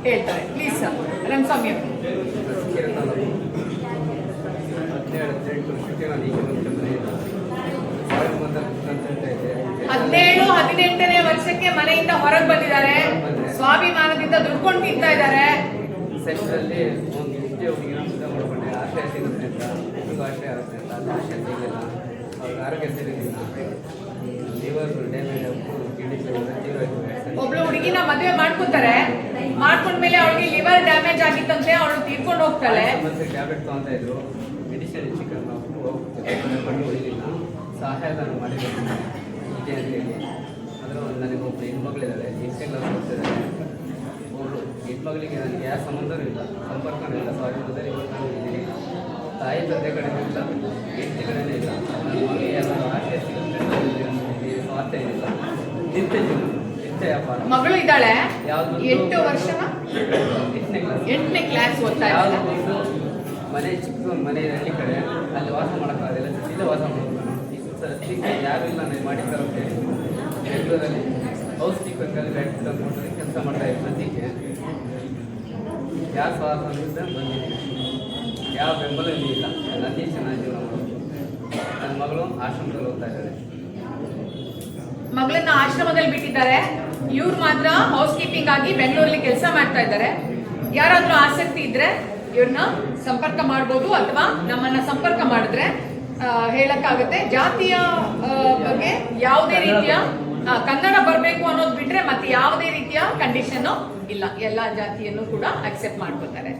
ಹೇಳ್ತಾರೆ ಪ್ಲೀಸ್ ರಂಗಸ್ವಾಮಿ. ಹದಿನೇಳು 18ನೇ ವರ್ಷಕ್ಕೆ ಮನೆಯಿಂದ ಹೊರಗೆ ಬಂದಿದ್ದಾರೆ, ಸ್ವಾಭಿಮಾನದಿಂದ ದುಡ್ಕೊಂಡು ತಿಂತಾ ಇದ್ದಾರೆ. ಸೆಕ್ಷನಲ್ಲಿ ಒಂದು ಉದ್ಯೋಗಿನ ಮಾಡ್ಕೊಂಡೆ ಆಶಯ ಸಿಗುತ್ತೆ ಅಂತ, ಆಶಯ ಆಗುತ್ತೆ ಅಂತ, ಅದು ಆಶಯ ಸಿಗಲಿಲ್ಲ, ಅವ್ರಿಗೆ ಆರೋಗ್ಯ ಸರಿಯಿಲ್ಲ, ಲಿವರ್ ಡ್ಯಾಮೇಜ್ ಒಬ್ಳು ಹುಡುಗಿನ ಮದುವೆ ಮಾಡ್ಕೊತಾರೆ, ಮಾಡ್ಕೊಂಡ್ಮೇಲೆ ಅವಳಿಗೆ ಲಿವರ್ ಡ್ಯಾಮೇಜ್ ಆಗಿತ್ತಂತೆ, ಅವಳು ತೀರ್ಕೊಂಡು ಹೋಗ್ತಾಳೆ. ಟ್ಯಾಬ್ಲೆಟ್ ತಗೊಂತ ಇದ್ರು, ಮೆಡಿಸಿನ್ ಚಿಕನ್ ಪಟ್ಟು ಉಳಿಲಿಲ್ಲ, ಸಹಾಯದಾನ ಮಾಡಿದ್ರು ಇದೆ ಅಂತೇಳಿ. ಅದರ ನನಗೆ ಒಬ್ಬ ಹೆಣ್ಮಗಳಿದ್ದಾಳೆ, ಇನ್ಸ್ಟಾಗ್ರಾಮ್ ಹೋಗ್ತಿದ್ದಾರೆ. ಅವರು ಹೆಣ್ಮಗಳಿಗೆ ನನಗೆ ಯಾವ ಸಂಬಂಧವೂ ಇಲ್ಲ, ಸಂಪರ್ಕನೂ ಇಲ್ಲ. ಸ್ವಾಭಿಮಾನದಲ್ಲಿ ಇವತ್ತು ಇದ್ದೀನಿ. ತಾಯಿ ತಂದೆ ಕಡೆನೂ ಇಲ್ಲ, ಹೆಂಡತಿ ಕಡೆನೂ ಇಲ್ಲ. ನನ್ನ ಮಗಳಿಗೆ ಯಾರು ಆಶಯ ಸಿಗುತ್ತೆ ಸ್ವಾರ್ಥ ಏನಿಲ್ಲ. ನಿತ್ಯ ಜೀವನ, ನಿತ್ಯ ವ್ಯಾಪಾರ. ಮಗಳು ಇದ್ದಾಳೆ, ಯಾವುದು 8 ವರ್ಷನ 8ನೇ ಕ್ಲಾಸ್ ಓದ್ತಾ ಯಾವುದು ಮನೆ ಚಿಕ್ಕ ಮನೆ ಹಳ್ಳಿ ಕಡೆ, ಅಲ್ಲಿ ವಾಸ ಮಾಡೋಕ್ಕಾಗಲ್ಲ, ಸಿಟಿಲೇ ವಾಸ ಮಾಡೋದು. ಯಾರು ಇಲ್ಲ ನಾನು ಮಾಡಿದ್ದಾರಂತೆ ಬೆಂಗಳೂರಲ್ಲಿ ಹೌಸ್ ಕೀಪರ್ಗಳಲ್ಲಿ ಬ್ಯಾಂಕ್ ತಂದ್ಕೊಂಡು ಕೆಲಸ ಮಾಡ್ತಾ ಇದ್ದೆ. ಸದ್ಯಕ್ಕೆ ಯಾವ ಸ್ವಾತಂತ್ರ್ಯ ಬಂದಿದ್ದೀನಿ, ಯಾವ ಬೆಂಬಲ ಇಲ್ಲ. ನನ್ನೇ ಚೆನ್ನಾಗಿ ಜೀವನ ಮಾಡೋದು. ನನ್ನ ಮಗಳು ಆಶ್ರಮದಲ್ಲಿ ಹೋಗ್ತಾ ಇದ್ದಾರೆ. ಮಗಳನ್ನ ಆಶ್ರಮದಲ್ಲಿ ಬಿಟ್ಟಿದ್ದಾರೆ. ಇವ್ರು ಮಾತ್ರ ಹೌಸ್ ಕೀಪಿಂಗ್ ಆಗಿ ಬೆಂಗಳೂರಲ್ಲಿ ಕೆಲಸ ಮಾಡ್ತಾ ಇದ್ದಾರೆ. ಯಾರಾದ್ರೂ ಆಸಕ್ತಿ ಇದ್ರೆ ಇವ್ರನ್ನ ಸಂಪರ್ಕ ಮಾಡ್ಬೋದು, ಅಥವಾ ನಮ್ಮನ್ನ ಸಂಪರ್ಕ ಮಾಡಿದ್ರೆ ಹೇಳಕ್ಕಾಗತ್ತೆ. ಜಾತಿಯ ಬಗ್ಗೆ ಯಾವುದೇ ರೀತಿಯ ಕನ್ನಡ ಬರಬೇಕು ಅನ್ನೋದು ಬಿಟ್ರೆ ಮತ್ತೆ ಯಾವುದೇ ರೀತಿಯ ಕಂಡೀಷನ್ ಇಲ್ಲ, ಎಲ್ಲಾ ಜಾತಿಯನ್ನು ಕೂಡ ಅಕ್ಸೆಪ್ಟ್ ಮಾಡ್ಕೊತಾರೆ.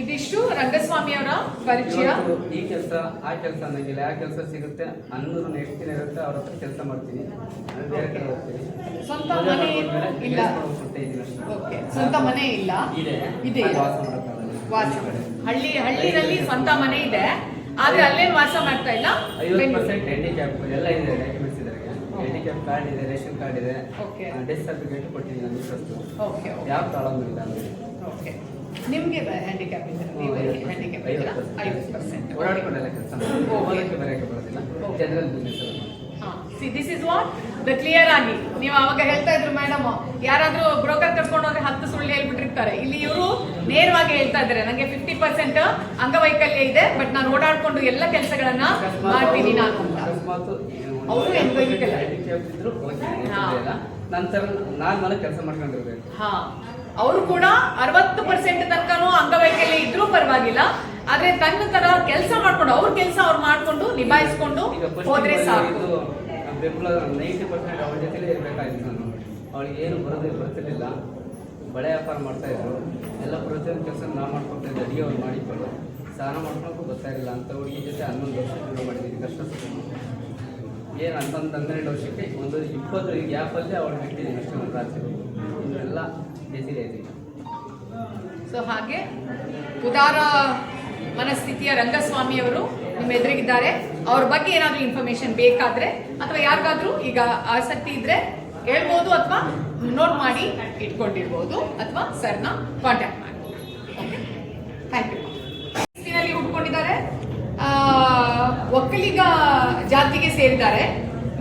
ಇದಿಷ್ಟು ರಂಗಸ್ವಾಮಿ ಅವರ ಪರಿಚಯ. ಈ ಕೆಲಸ ಆ ಕೆಲಸ ಅನ್ನಂಗಿಲ್ಲ, ಯಾವ ಕೆಲಸ ಸಿಗುತ್ತೆ ಅನ್ನೋದು ಎಷ್ಟು ದಿನ ಇರುತ್ತೆ ಅವ್ರ ಹತ್ರ ಕೆಲಸ ಮಾಡ್ತೀನಿ, ಬೇರೆ ಕಡೆ ಹೋಗ್ತೀನಿ. ಸ್ವಂತ ಮನೆ ಇಲ್ಲ, ಸ್ವಂತ ಮನೆ ಇಲ್ಲ, ಇದೆ ವಾಸ. ಹಳ್ಳಿನಲ್ಲಿ ಸ್ವಂತ ಮನೆ ಇದೆ, ಆದ್ರೆ ಅಲ್ಲೇನು ವಾಸ ಮಾಡ್ತಾ ಇಲ್ಲ. 50% ಹ್ಯಾಂಡಿಕ್ಯಾಪ್ ಎಲ್ಲ ಇದೆ, ಡಾಕ್ಯುಮೆಂಟ್ಸ್ ಇದೆ, ಹ್ಯಾಂಡಿಕ್ಯಾಪ್ ಕಾರ್ಡ್ ಇದೆ, ರೇಷನ್ ಕಾರ್ಡ್ ಇದೆ, ಡೆತ್ ಸರ್ಟಿಫಿಕೇಟ್ ಕೊಟ್ಟಿದ್ದೀನಿ ನಾನು ಇಷ್ಟೊತ್ತು. ಯಾವ ಪ್ರಾಬ್ಲಮ್ ಇಲ್ಲ. ಓಕೆ, ನಿಮಗೆ ಹ್ಯಾಂಡಿಕ್ಯಾಪ್ ಇದೆ, ನೀವು ಹ್ಯಾಂಡಿಕ್ಯಾಪ್ ಇದ್ದೀರಾ? 50% ಓಡಾಡಿಕೊಂಡೆಲ್ಲ ಕೆಲಸ ಹೋಗೋದಕ್ಕೆ ಬರೋಕ್ಕೆ ಬರೋದಿಲ್ಲ, general business. This is what the clear ಆಗಿ ನೀವು ಅವಾಗ ಹೇಳ್ತಾ ಇದ್ರು ಮೇಡಮ್, ಯಾರಾದ್ರೂ ಬ್ರೋಕರ್ ಕರ್ಕೊಂಡು ಹೋದ್ರೆ 10 ಸುಳ್ಳು ಹೇಳ್ಬಿಟ್ಟಿರ್ತಾರೆ. ಇಲ್ಲಿ ಇವರು ನೇರವಾಗಿ ಹೇಳ್ತಾ ಇದ್ದಾರೆ, ನನಗೆ 50% ಅಂಗವೈಕಲ್ಯ ಇದೆ, ಬಟ್ ನಾನು ಓಡಾಡ್ಕೊಂಡು ಎಲ್ಲ ಕೆಲಸಗಳನ್ನ ಮಾಡ್ತೀನಿ ನಾನು ಅಂತ. ಅವರು ನಂತರ ನಾನು ಮನೆ ಕೆಲಸ ಮಾಡ್ಕೊಂಡಿರ್ಬೇಕು. ಅವರು ಕೂಡ 60% ತನಕನೂ ಅಂಗವೈಕಲ್ಯ ಇದ್ರೂ ಪರವಾಗಿಲ್ಲ, ಆದ್ರೆ ತನ್ನ ತರ ಕೆಲಸ ಮಾಡ್ಕೊಂಡು ಅವ್ರ ಕೆಲಸ ಅವ್ರು ಮಾಡ್ಕೊಂಡು ನಿಭಾಯಿಸ್ಕೊಂಡು ಹೋದ್ರೆ ಸಾಕು. ಬೆಂಬಲ 90% ಅವಳ ಜೊತೆಲೇ ಇರಬೇಕಾಗಿತ್ತು ನಾನು. ಅವಳಿಗೆ ಏನು ಬರ್ತಿರ್ಲಿಲ್ಲ, ಬಳೆ ವ್ಯಾಪಾರ ಮಾಡ್ತಾ ಇದ್ರು, ಎಲ್ಲ ಪ್ರತಿಯೊಂದು ಕೆಲಸ ನಾವು ಮಾಡ್ಕೊಳ್ತಾ ಇದ್ದೆ. ಅಡುಗೆ ಅವ್ರು ಮಾಡಿಕೊಂಡು ಸ್ನಾನ ಮಾಡ್ಕೊಳಕ್ಕೂ ಬರ್ತಾ ಇರಲಿಲ್ಲ ಅಂತ ಹುಡುಗಿ ಜೊತೆ 11 ವರ್ಷ ಶುರು ಮಾಡಿದ್ದೀನಿ. ಕಷ್ಟ ಏನು 11-12 ವರ್ಷಕ್ಕೆ ಒಂದು 20 ಗ್ಯಾಪಲ್ಲಿ ಅವಳು ಬಿಟ್ಟಿದ್ದೀನಿ ಅಷ್ಟೇ, ಒಂದು ರಾತ್ರಿ ಇನ್ನೆಲ್ಲ ಬೇಸಿಗೆ ಆಯ್ತು. ಸೊ ಹಾಗೆ ಉದಾರ ಮನಸ್ಥಿತಿಯ ರಂಗಸ್ವಾಮಿಯವರು ನಿಮ್ಮ ಎದುರಿಗಿದ್ದಾರೆ. ಅವ್ರ ಬಗ್ಗೆ ಏನಾದರೂ ಇನ್ಫಾರ್ಮೇಶನ್ ಬೇಕಾದ್ರೆ ಅಥವಾ ಯಾರಿಗಾದ್ರೂ ಈಗ ಆಸಕ್ತಿ ಇದ್ರೆ ಹೇಳ್ಬೋದು, ಅಥವಾ ನೋಟ್ ಮಾಡಿ ಇಟ್ಕೊಂಡಿರ್ಬೋದು, ಅಥವಾ ಸರ್ನ ಕಾಂಟ್ಯಾಕ್ಟ್ ಮಾಡಿ. Okay, thank you. ನಲ್ಲಿ ಹುಡ್ಕೊಂಡಿದ್ದಾರೆ, ಒಕ್ಕಲಿಗ ಜಾತಿಗೆ ಸೇರಿದ್ದಾರೆ,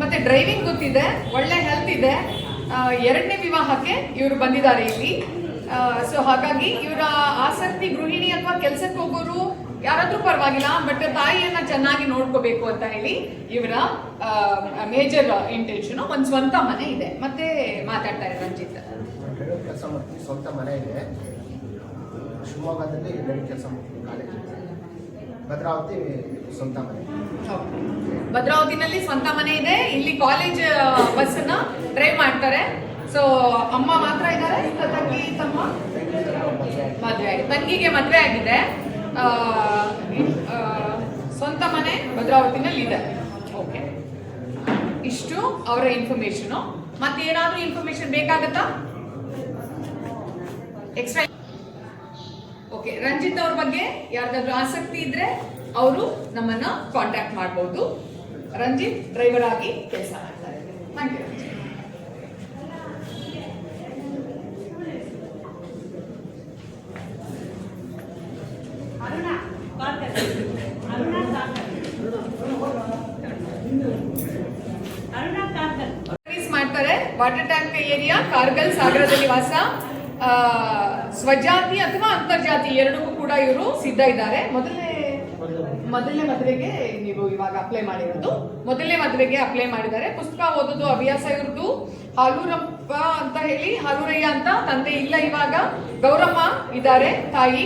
ಮತ್ತೆ ಡ್ರೈವಿಂಗ್ ಗೊತ್ತಿದೆ, ಒಳ್ಳೆ ಹೆಲ್ತ್ ಇದೆ. 2ನೇ ವಿವಾಹಕ್ಕೆ ಇವರು ಬಂದಿದ್ದಾರೆ ಇಲ್ಲಿ. ಸೊ ಹಾಗಾಗಿ ಇವರ ಆಸಕ್ತಿ ಗೃಹಿಣಿ ಅಥವಾ ಕೆಲಸಕ್ಕೆ ಹೋಗೋರು ಯಾರಾದ್ರೂ ಪರವಾಗಿಲ್ಲ, ಬಟ್ ತಾಯಿಯನ್ನ ಚೆನ್ನಾಗಿ ನೋಡ್ಕೋಬೇಕು ಅಂತ ಹೇಳಿ ಇವರ ಮೇಜರ್ ಇಂಟೆನ್ಷನ್. ಒಂದು ಸ್ವಂತ ಮನೆ ಇದೆ. ಮತ್ತೆ ಮಾತಾಡ್ತಾರೆ ರಂಜಿತ್. ಕೆಲಸ ಮಾಡ್ತೀವಿ, ಸ್ವಂತ ಮನೆ ಇದೆ ಶಿವಮೊಗ್ಗದಲ್ಲಿ. ಕೆಲಸ ಮಾಡ್ತೀವಿ, ಕಾಲೇಜ್. ಭದ್ರಾವತಿ ಸ್ವಂತ ಮನೆ. ಭದ್ರಾವತಿನಲ್ಲಿ ಸ್ವಂತ ಮನೆ ಇದೆ. ಇಲ್ಲಿ ಕಾಲೇಜ್ ಬಸ್ ನ ಡ್ರೈವ್ ಮಾಡ್ತಾರೆ. ಸೊ ಅಮ್ಮ ಮಾತ್ರ ಇದ್ದಾರೆ, ತಂಗಿ ತಮ್ಮ ಮದುವೆ ಆಗಿದೆ, ತಂಗಿಗೆ ಮದುವೆ ಆಗಿದೆ. ಸ್ವಂತ ಮನೆ ಭದ್ರಾವತಿನಲ್ಲಿ ಇದೆ. ಓಕೆ, ಇಷ್ಟು ಅವರ ಇನ್ಫಾರ್ಮೇಶನ್. ಮತ್ತೆ ಏನಾದ್ರೂ ಇನ್ಫಾರ್ಮೇಶನ್ ಬೇಕಾಗತ್ತಾ ಎಕ್ಸ್ಟ್ರಾ? ಓಕೆ, ರಂಜಿತ್ ಅವ್ರ ಬಗ್ಗೆ ಯಾರಿಗಾದ್ರೂ ಆಸಕ್ತಿ ಇದ್ರೆ ಅವರು ನಮ್ಮನ್ನ ಕಾಂಟ್ಯಾಕ್ಟ್ ಮಾಡಬಹುದು. ರಂಜಿತ್ ಡ್ರೈವರ್ ಆಗಿ ಕೆಲಸ ಮಾಡ್ತಾರೆ. Thank you Ranjith. ಸರ್ವಿಸ್ ಮಾಡ್ತಾರೆ. ವಾಟರ್ ಟ್ಯಾಂಕ್ ಏರಿಯಾ, ಕಾರ್ಗಲ್, ಸಾಗರದಲ್ಲಿ ವಾಸ. ಸ್ವಜಾತಿ ಅಥವಾ ಅಂತರ್ಜಾತಿ ಎರಡಕ್ಕೂ ಕೂಡ ಇವರು ಸಿದ್ಧ ಇದ್ದಾರೆ. ಮೊದಲನೇ ಮದುವೆಗೆ ನೀವು ಇವಾಗ ಅಪ್ಲೈ ಮಾಡಿರೋದು, ಮೊದಲನೇ ಮದುವೆಗೆ ಅಪ್ಲೈ ಮಾಡಿದ್ದಾರೆ. ಪುಸ್ತಕ ಓದೋದು ಹವ್ಯಾಸ ಇವ್ರದ್ದು. ಹಾಲೂರಪ್ಪ ಅಂತ ಹೇಳಿ, ಹಾಲೂರಯ್ಯ ಅಂತ ತಂದೆ ಇಲ್ಲ ಇವಾಗ. ಗೌರಮ್ಮ ಇದ್ದಾರೆ ತಾಯಿ,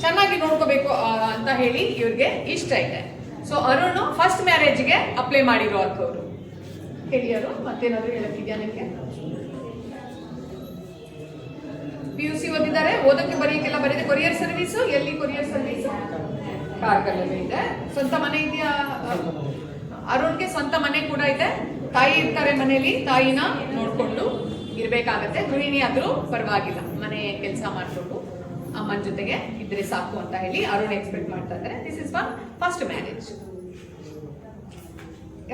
ಚೆನ್ನಾಗಿ ನೋಡ್ಕೋಬೇಕು ಅಂತ ಹೇಳಿ ಇವ್ರಿಗೆ ಇಷ್ಟ ಇದೆ. ಸೊ ಅರುಣ್ ಫಸ್ಟ್ ಮ್ಯಾರೇಜ್ಗೆ ಅಪ್ಲೈ ಮಾಡಿರೋ ಅಂಥವ್ರು. ಹೇಳಿ ಅರುಣ್, ಮತ್ತೇನಾದ್ರು ಹೇಳಕ್ಕಿದ್ಯಾ ನಿಮಗೆ? PUC ಓದಿದ್ದಾರೆ, ಓದಕ್ಕೆ ಬರೆಯಕ್ಕೆಲ್ಲ ಬರೀದೆ. ಕೊರಿಯರ್ ಸರ್ವಿಸ್, ಎಲ್ಲಿ ಕೊರಿಯರ್ ಸರ್ವಿಸ್? ಕಾರ್ಗಲ್ಲೇ ಇದೆ. ಸ್ವಂತ ಮನೆ ಇದೆಯಾ ಅರುಣ್ಗೆ? ಸ್ವಂತ ಮನೆ ಕೂಡ ಇದೆ. ತಾಯಿ ಇರ್ತಾರೆ ಮನೆಯಲ್ಲಿ, ತಾಯಿನ ನೋಡ್ಕೊಂಡು ಇರ್ಬೇಕಾಗತ್ತೆ. ಗೃಹಿಣಿ ಆದ್ರೂ ಪರವಾಗಿಲ್ಲ, ಮನೆ ಕೆಲಸ ಮಾಡ್ಕೊಂಡು ಅಮ್ಮನ ಜೊತೆಗೆ ಇದ್ರೆ ಸಾಕು ಅಂತ ಹೇಳಿ ಅರುಣ್ ಎಕ್ಸ್ಪೆಕ್ಟ್ ಮಾಡ್ತಾ ಇದ್ದಾರೆ. This is first marriage.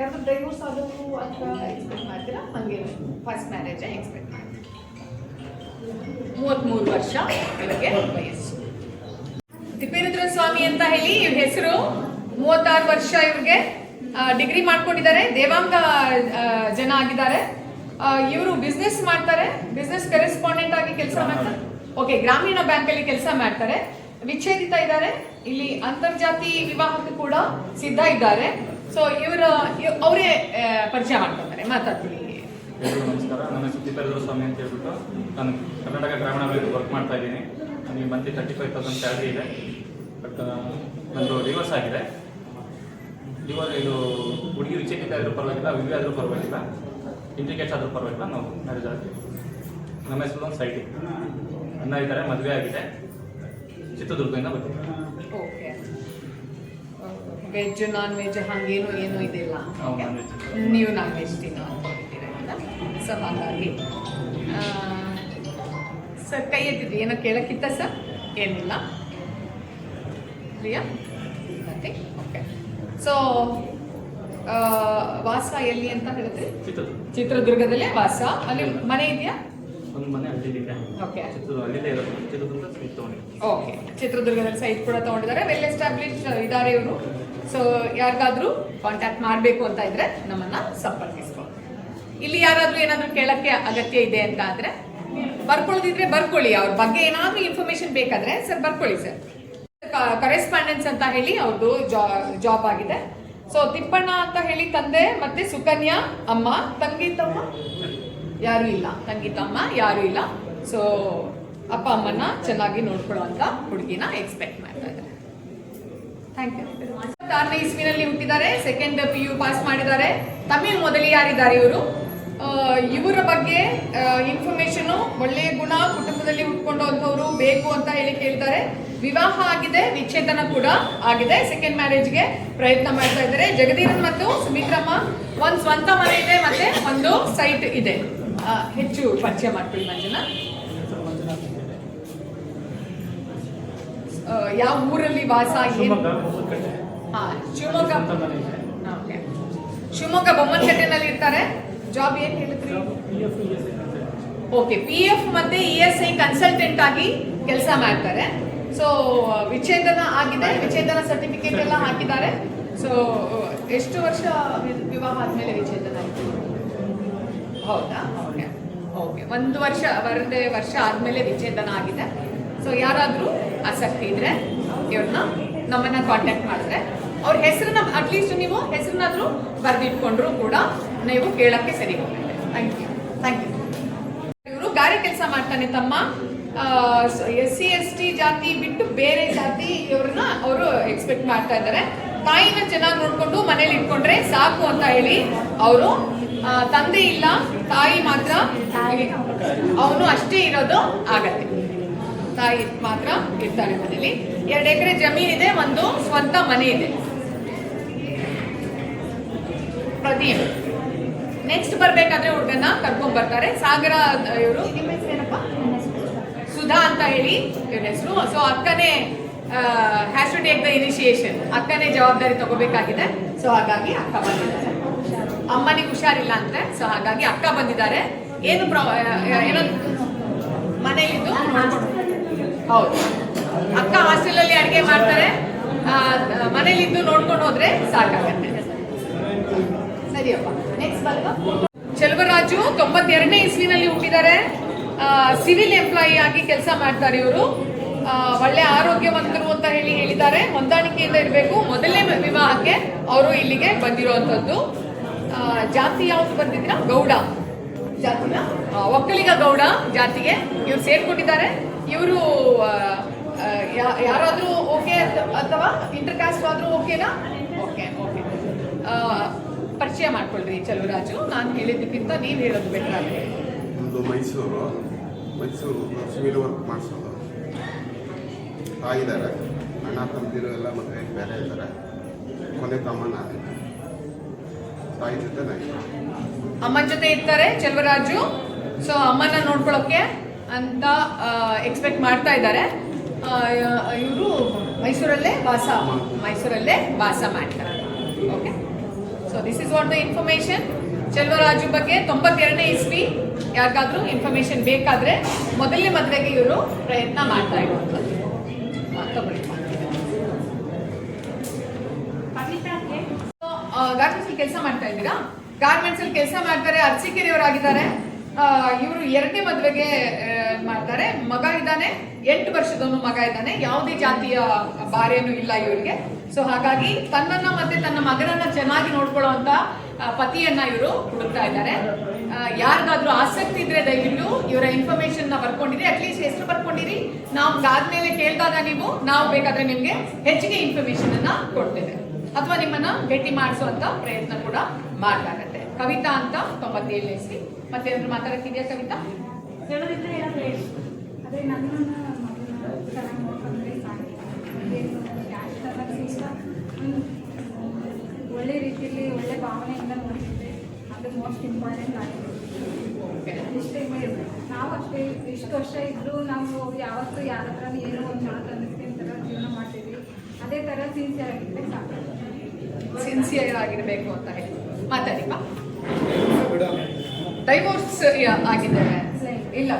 ಯಾರು ಡೈವೋರ್ಸ್ ಆದವರು ಅಂತ ಎಕ್ಸ್ಪೆಕ್ಟ್ ಮಾಡ್ತೀರಾ? ಹಂಗೆ ಫಸ್ಟ್ ಮ್ಯಾರೇಜ್ ಎಕ್ಸ್ಪೆಕ್ಟ್ ಮಾಡ್ತೀರಾ. 33 ವರ್ಷ ಇವರಿಗೆ ವಯಸ್ಸು. ತಿಪ್ಪೇರುದ್ರ ಸ್ವಾಮಿ ಅಂತ ಹೇಳಿ ಇವ್ರ ಹೆಸರು. 36 ವರ್ಷ ಇವ್ರಿಗೆ. ಡಿಗ್ರಿ ಮಾಡ್ಕೊಂಡಿದ್ದಾರೆ, ದೇವಾಂಗ ಜನ ಆಗಿದ್ದಾರೆ. ಇವರು ಬಿಸ್ನೆಸ್ ಮಾಡ್ತಾರೆ, ಬಿಸ್ನೆಸ್ ಕರೆಸ್ಪಾಂಡೆಂಟ್ ಆಗಿ ಕೆಲಸ ಮಾಡ್ತಾರೆ. ಓಕೆ, ಗ್ರಾಮೀಣ ಬ್ಯಾಂಕ್ ಅಲ್ಲಿ ಕೆಲಸ ಮಾಡ್ತಾರೆ. ವಿಚ್ಛೇದಿತ ಇದ್ದಾರೆ. ಇಲ್ಲಿ ಅಂತರ್ಜಾತಿ ವಿವಾಹಕ್ಕೆ ಕೂಡ ಸಿದ್ಧ ಇದ್ದಾರೆ. ಸೊ ಅವರೇ ಪರಿಚಯ ಮಾಡ್ಕೊತಾರೆ, ಮಾತಾಡ್ತೀನಿ. ಎಲ್ಲರಿಗೂ ನಮಸ್ಕಾರ. ನನ್ನ ಹೆಸರು ತಿಪ್ಪೇರುದ್ರ ಸ್ವಾಮಿ ಅಂತ ಹೇಳ್ಬಿಟ್ಟು ನಾನು ಕರ್ನಾಟಕ ಗ್ರಾಮೀಣಾಭಿವೃದ್ಧಿ ವರ್ಕ್ ಮಾಡ್ತಾ ಇದ್ದೀನಿ. ನನಗೆ ಮಂತ್ಲಿ 35,000 ಸ್ಯಾಲ್ರಿ ಇದೆ. ಬಟ್ ನಂದು ಡಿವೋರ್ಸ್ ಆಗಿದೆ. ಇದು ಹುಡುಗಿ ವಿಚ್ಛೇದಿತ ಆದರೂ ಪರವಾಗಿಲ್ಲ, ವಿಧವೆ ಆದರೂ ಪರವಾಗಿಲ್ಲ. ಇಂಡಿಕೇಟ್ಸ್ ಆದರೂ ಪರವಾಗಿಲ್ಲ, ನಾವು ಮ್ಯಾರೇಜ್ ಆಗ್ತೀವಿ. ನಮ್ಮ ಹೆಸರು ಒಂದು ಸೈಟ್ ಅನ್ನ ಇದ್ದಾರೆ, ಮದುವೆ ಆಗಿದೆ, ಚಿತ್ರದುರ್ಗದಿಂದ ಬರ್ತೀವಿ. ಓಕೆ. ವೆಜ್ ನಾನ್ ವೆಜ್ ಹಾಗೇನು ಏನೂ ಇದಿಲ್ಲ. ನಾವು non-veg. ನೀವು ನಾನ್ ವೆಜ್ ತಿನ್ನೋ ಅಂದ್ಕೊಂಡಿದ್ದೀರ. ಸೊ ಹಾಗಾಗಿ ಸರ್ ಕೈ ಎತ್ತಿದ್ರಿ, ಏನೋ ಕೇಳಕ್ಕಿತ್ತ ಸರ್? ಏನಿಲ್ಲ ಪ್ರಿಯಾ? ನಥಿಂಗ್. ಓಕೆ. ಸೊ ವಾಸ ಎಲ್ಲಿ ಅಂತ ಹೇಳಿದ್ರಿ? ಚಿತ್ರದುರ್ಗದಲ್ಲೇ ವಾಸ. ಅಲ್ಲಿ ಮನೆ ಇದೆಯಾ? ಒಂದು ಮನೆ ಅಲ್ಲಿದೆ. ಓಕೆ. ಅಲ್ಲಿದೆ ಇರೋದು, ಚಿತ್ರದುರ್ಗ ಸೈಟ್ ತೊಗೊಂಡಿದ್ದೀವಿ. ಓಕೆ. ಚಿತ್ರದುರ್ಗದಲ್ಲಿ ಸೈಟ್ ಕೂಡ ತಗೊಂಡಿದ್ದಾರೆ, ವೆಲ್ ಎಸ್ಟಾಬ್ಲಿಷ್ ಇದ್ದಾರೆ ಇವರು. ಸೊ ಯಾರಿಗಾದ್ರೂ ಕಾಂಟ್ಯಾಕ್ಟ್ ಮಾಡಬೇಕು ಅಂತ ಇದ್ರೆ ನಮ್ಮನ್ನ ಸಂಪರ್ಕಿಸ್ಬೋದು. ಇಲ್ಲಿ ಯಾರಾದ್ರೂ ಏನಾದ್ರೂ ಕೇಳಕ್ಕೆ ಅಗತ್ಯ ಇದೆ ಅಂತ ಆದ್ರೆ ಬರ್ಕೊಳ್ಳೋದಿದ್ರೆ ಬರ್ಕೊಳ್ಳಿ. ಅವ್ರ ಬಗ್ಗೆ ಏನಾದ್ರೂ ಇನ್ಫಾರ್ಮೇಶನ್ ಬೇಕಾದ್ರೆ ಸರ್ ಬರ್ಕೊಳ್ಳಿ ಸರ್. ಕರೆಸ್ಪಾಂಡೆನ್ಸ್ ಅಂತ ಹೇಳಿ ಅವ್ರದ್ದು ಜಾಬ್ ಆಗಿದೆ. ಸೊ ತಿಪ್ಪಣ್ಣ ಅಂತ ಹೇಳಿ ತಂದೆ, ಮತ್ತೆ ಸುಕನ್ಯಾ ಅಮ್ಮ, ತಂಗಿ ತಮ್ಮ ಯಾರು ಇಲ್ಲ, ತಂಗಿ ತಮ್ಮ ಯಾರು ಇಲ್ಲ. ಸೊ ಅಪ್ಪ ಅಮ್ಮನ ಚೆನ್ನಾಗಿ ನೋಡ್ಕೊಳ್ಳುವಂತ ಹುಡುಗಿನ ಎಕ್ಸ್ಪೆಕ್ಟ್ ಮಾಡ್ತಾ ಇದ್ದಾರೆ. Thank you. 6ನೇ ಇಸ್ವಿನಲ್ಲಿ ಹುಟ್ಟಿದ್ದಾರೆ, ಸೆಕೆಂಡ್ PU ಪಾಸ್ ಮಾಡಿದ್ದಾರೆ. ತಮಿಳ್ ಮೊದಲಿಯಾರಿದ್ದಾರೆ ಇವರು. ಇವರ ಬಗ್ಗೆ ಇನ್ಫಾರ್ಮೇಶನ್, ಒಳ್ಳೆಯ ಗುಣ, ಕುಟುಂಬದಲ್ಲಿ ಹುಟ್ಕೊಂಡಂಥವ್ರು ಬೇಕು ಅಂತ ಹೇಳಿ ಕೇಳ್ತಾರೆ. ವಿವಾಹ ಆಗಿದೆ, ವಿಚ್ಛೇದನ ಕೂಡ ಆಗಿದೆ. ಸೆಕೆಂಡ್ ಮ್ಯಾರೇಜ್ಗೆ ಪ್ರಯತ್ನ ಮಾಡ್ತಾ ಇದ್ದಾರೆ. ಜಗದೀರನ್ ಮತ್ತು ಸುಮಿತ್ರಮ್ಮ ಒಂದು ಸ್ವಂತ ಮನೆ ಇದೆ, ಮತ್ತೆ ಒಂದು ಸೈಟ್ ಇದೆ. ಹೆಚ್ಚು ಪರಿಚಯ ಮಾಡ್ಕೊಳ್ಳಿ ಮಂಜುನಾಥ್. ಯಾವ ಊರಲ್ಲಿ ವಾಸ? ಶಿವಮೊಗ್ಗ. ಓಕೆ. ಶಿವಮೊಗ್ಗ ಬೊಮ್ಮನಕಟ್ಟೆನಲ್ಲಿ ಇರ್ತಾರೆ. ಜಾಬ್ ಏನ್ ಹೇಳಿದ್ರಿ? ಓಕೆ. PF ಮತ್ತೆ ESI ಕನ್ಸಲ್ಟೆಂಟ್ ಆಗಿ ಕೆಲಸ ಮಾಡ್ತಾರೆ. ಸೊ ವಿಚ್ಛೇದನ ಆಗಿದೆ, ವಿಚ್ಛೇದನ ಸರ್ಟಿಫಿಕೇಟ್ ಎಲ್ಲ ಹಾಕಿದ್ದಾರೆ. ಸೊ ಎಷ್ಟು ವರ್ಷ ವಿವಾಹ ಆದ್ಮೇಲೆ ವಿಚ್ಛೇದನ ಆಯ್ತು? ಹೌದಾ? ಓಕೆ. ಓಕೆ. 1 ವರ್ಷ ಆದ್ಮೇಲೆ ವಿಚ್ಛೇದನ ಆಗಿದೆ. ಸೊ ಯಾರಾದ್ರೂ ಆಸಕ್ತಿ ಇದ್ರೆ ಇವ್ರನ್ನ ನಮ್ಮನ್ನ ಕಾಂಟ್ಯಾಕ್ಟ್ ಮಾಡಿದ್ರೆ ಅವ್ರ ಹೆಸರನ್ನ ಅಟ್ಲೀಸ್ಟ್ ನೀವು ಹೆಸರನ್ನಾದ್ರೂ ಬರೆದಿಟ್ಕೊಂಡ್ರು ಕೂಡ ನೀವು ಕೇಳಕ್ಕೆ ಸರಿ ಹೋಗುತ್ತೆ. Thank you. Thank you. ಇವರು ಗಾರೆ ಕೆಲಸ ಮಾಡ್ತಾನೆ ತಮ್ಮ. SC ST ಜಾತಿ ಬಿಟ್ಟು ಬೇರೆ ಜಾತಿ ಇವ್ರನ್ನ ಅವರು ಎಕ್ಸ್ಪೆಕ್ಟ್ ಮಾಡ್ತಾ ಇದ್ದಾರೆ. ತಾಯಿನ ಚೆನ್ನಾಗಿ ನೋಡ್ಕೊಂಡು ಮನೇಲಿ ಇಟ್ಕೊಂಡ್ರೆ ಸಾಕು ಅಂತ ಹೇಳಿ ಅವರು, ತಂದೆ ಇಲ್ಲ, ತಾಯಿ ಮಾತ್ರ, ಅವನು ಅಷ್ಟೇ ಇರೋದು ಆಗತ್ತೆ. ತಾಯಿ ಮಾತ್ರ ಇರ್ತಾರೆ ಮನೇಲಿ. 2 ಎಕರೆ ಜಮೀನಿದೆ, ಒಂದು ಸ್ವಂತ ಮನೆ ಇದೆ. ಪ್ರದೀಪ್ ನೆಕ್ಸ್ಟ್ ಬರ್ಬೇಕಾದ್ರೆ ಹುಡುಗನ ಕರ್ಕೊಂಡ್ ಬರ್ತಾರೆ. ಸಾಗರ ಇವರು, ನಿಮ್ಮ ಹೆಸರು ಏನಪ್ಪ? ಸುಧಾ ಅಂತ ಹೇಳಿ ಇವ್ರ ಹೆಸರು. ಸೊ ಅಕ್ಕನೇ has to take the initiation. ಅಕ್ಕನೇ ಜವಾಬ್ದಾರಿ ತಗೋಬೇಕಾಗಿದೆ. ಸೊ ಹಾಗಾಗಿ ಅಕ್ಕ ಬಂದಿದ್ದಾರೆ. ಅಮ್ಮನಿಗೆ ಹುಷಾರಿಲ್ಲ ಅಂತೆ. ಸೊ ಹಾಗಾಗಿ ಅಕ್ಕ ಬಂದಿದ್ದಾರೆ. ಏನು ಏನೋ ಮನೇಲಿದ್ದು ಹೌದು, ಅಕ್ಕ ಹಾಸ್ಟೆಲಲ್ಲಿ ಅಡುಗೆ ಮಾಡ್ತಾರೆ. ಮನೇಲಿದ್ದು ನೋಡ್ಕೊಂಡು ಹೋದ್ರೆ ಸಾಕಾಗತ್ತೆ. ಸರಿಯಪ್ಪ. ನೆಕ್ಸ್ಟ್ ಬಲ್ವಾ? ಚೆಲುವರಾಜು 92ನೇ ಇಸ್ವಿನಲ್ಲಿ ಹುಟ್ಟಿದ್ದಾರೆ. ಸಿವಿಲ್ ಎಂಪ್ಲಾಯಿ ಆಗಿ ಕೆಲಸ ಮಾಡ್ತಾರೆ ಇವರು. ಒಳ್ಳೆ ಆರೋಗ್ಯವಂತರು ಅಂತ ಹೇಳಿದ್ದಾರೆ. ಹೊಂದಾಣಿಕೆಯಿಂದ ಇರಬೇಕು. ಮೊದಲನೇ ವಿವಾಹಕ್ಕೆ ಅವರು ಇಲ್ಲಿಗೆ ಬಂದಿರುವಂತದ್ದು. ಜಾತಿ ಯಾವ್ದು ಬಂದಿದ್ದೀರಾ? ಗೌಡ ಜಾತಿನ, ಒಕ್ಕಲಿಗ ಗೌಡ ಜಾತಿಗೆ ಇವ್ರು ಸೇರ್ಕೊಂಡಿದ್ದಾರೆ. ಇವರು ಯಾರಾದ್ರೂ ಓಕೆ ಅಥವಾ ಇಂಟರ್ ಕಾಸ್ಟ್ ಆದ್ರೂ ಓಕೆನಾ? ಓಕೆ. ಓಕೆ. ಪರಿಚಯ ಮಾಡ್ಕೊಳ್ರಿ ಚೆಲುವರಾಜು. ನಾನು ಹೇಳಿದ್ದಕ್ಕಿಂತ ನೀವು ಹೇಳೋದು ಬೆಟರ್ ಆಗಿದೆ. ಒಂದು ಮೈಸೂರು ಸಿವಿಲ್ ವರ್ಕ್ ಮಾಡಿಸೋದು. ತಾಯಿದ್ದಾರೆ, ಅಣ್ಣ ತಮ್ಮದಿರು ಎಲ್ಲ ಮದುವೆ ಬೇರೆ ಇದ್ದಾರೆ. ಕೊನೆ ತಮ್ಮನ ತಾಯಿ ಜೊತೆ ಅಮ್ಮನ ಜೊತೆ ಇರ್ತಾರೆ ಚೆಲುವರಾಜು. ಸೊ ಅಮ್ಮನ ನೋಡ್ಕೊಳ್ಳೋಕೆ ಅಂತ ಎಕ್ಸ್ಪೆಕ್ಟ್ ಮಾಡ್ತಾ ಇದ್ದಾರೆ. ಇವರು ಮೈಸೂರಲ್ಲೇ ವಾಸ ಮಾಡ್ತಾರೆ. Okay. So this is what the information Cheluvaraju ಬಗ್ಗೆ. 92ನೇ ಇಸ್ವಿ. ಯಾರಿಗಾದ್ರೂ ಇನ್ಫಾರ್ಮೇಶನ್ ಬೇಕಾದ್ರೆ ಮೊದಲನೇ ಮದುವೆಗೆ ಇವರು ಪ್ರಯತ್ನ ಮಾಡ್ತಾ ಇರುವಂಥದ್ದು. ಗಾರ್ಮೆಂಟ್ಸ್ ಅಲ್ಲಿ ಕೆಲಸ ಮಾಡ್ತಾ ಇದ್ದೀರಾ? ಗಾರ್ಮೆಂಟ್ಸ್ ಅಲ್ಲಿ ಕೆಲಸ ಮಾಡ್ತಾರೆ. ಅರಸೀಕೆರೆಯವರಾಗಿದ್ದಾರೆ. ಇವರು 2ನೇ ಮದುವೆಗೆ ಮಾಡ್ತಾರೆ. ಮಗ ಇದ್ದಾನೆ, 8 ವರ್ಷದವನು ಮಗ ಇದ್ದಾನೆ. ಯಾವುದೇ ಜಾತಿಯ ಬಾರೇನು ಇಲ್ಲ ಇವರಿಗೆ. ಸೊ ಹಾಗಾಗಿ ತನ್ನನ್ನ ಮತ್ತೆ ತನ್ನ ಮಗನನ್ನ ಚೆನ್ನಾಗಿ ನೋಡ್ಕೊಳ್ಳುವಂತ ಪತಿಯನ್ನ ಇವರು ಹುಡುಕ್ತಾ ಇದ್ದಾರೆ. ಯಾರಿಗಾದ್ರೂ ಆಸಕ್ತಿ ಇದ್ರೆ ದಯವಿಟ್ಟು ಇವರ ಇನ್ಫಾರ್ಮೇಶನ್ ನ ಬರ್ಕೊಂಡಿರಿ, ಅಟ್ಲೀಸ್ಟ್ ಹೆಸರು ಬರ್ಕೊಂಡಿರಿ. ನಾವು ಆದ್ಮೇಲೆ ಕೇಳಿದಾಗ ನಾವು ಬೇಕಾದ್ರೆ ನಿಮ್ಗೆ ಹೆಚ್ಚಿಗೆ ಇನ್ಫಾರ್ಮೇಶನ್ ಅನ್ನ ಕೊಡ್ತೇವೆ, ಅಥವಾ ನಿಮ್ಮನ್ನ ಭೇಟಿ ಮಾಡಿಸುವಂತ ಪ್ರಯತ್ನ ಕೂಡ ಮಾಡಲಾಗತ್ತೆ. ಕವಿತಾ ಅಂತ 97ನೇ ಇಸ್ವಿ. ಮತ್ತೆ ಏನಾದ್ರು ಮಾತಾಡಕ್ಕಿದೆಯಾ ಕವಿತಾ? ಹೇಳೋದಿದ್ರೆ ಹೇಳೋದು ಹೇಳಿ. ಅದೇ ನನ್ನನ್ನು ಮಗನ ಚೆನ್ನಾಗಿ ನೋಡ್ಕೊಂಡ್ರೆ ಸಾಕು. ಅದೇನು ಕ್ಯಾಶ್ ತಗೋಕ್ಕಿಂತ ಒಳ್ಳೆ ರೀತಿಯಲ್ಲಿ ಒಳ್ಳೆ ಭಾವನೆಯಿಂದ ನೋಡ್ತಿದ್ದೆ. ಅದು ಮೋಸ್ಟ್ ಇಂಪಾರ್ಟೆಂಟ್ ಆಗಿದೆ. ಇಷ್ಟೇ ನಾವು ಅಷ್ಟೇ ಇಷ್ಟು ವರ್ಷ ಇದ್ದರೂ ನಾವು ಯಾವತ್ತೂ ಯಾರ ಹತ್ರ ಏನೋ ಒಂದು ಮಾತು ಅನ್ನಿಸ್ತೀನಿ ಥರ ಜೀವನ ಮಾಡ್ತೀವಿ. ಅದೇ ಥರ ಸಿನ್ಸಿಯರ್ ಆಗಿದ್ದರೆ ಸಾಕು. ಸಿನ್ಸಿಯರ್ ಆಗಿರಬೇಕು ಅಂತ ಹೇಳಿ ಮಾತಾಡಿಪ್ಪ. ಡೈವೋರ್ಸ್ ಆಗಿದ್ದಾರೆ? ಇಲ್ಲ,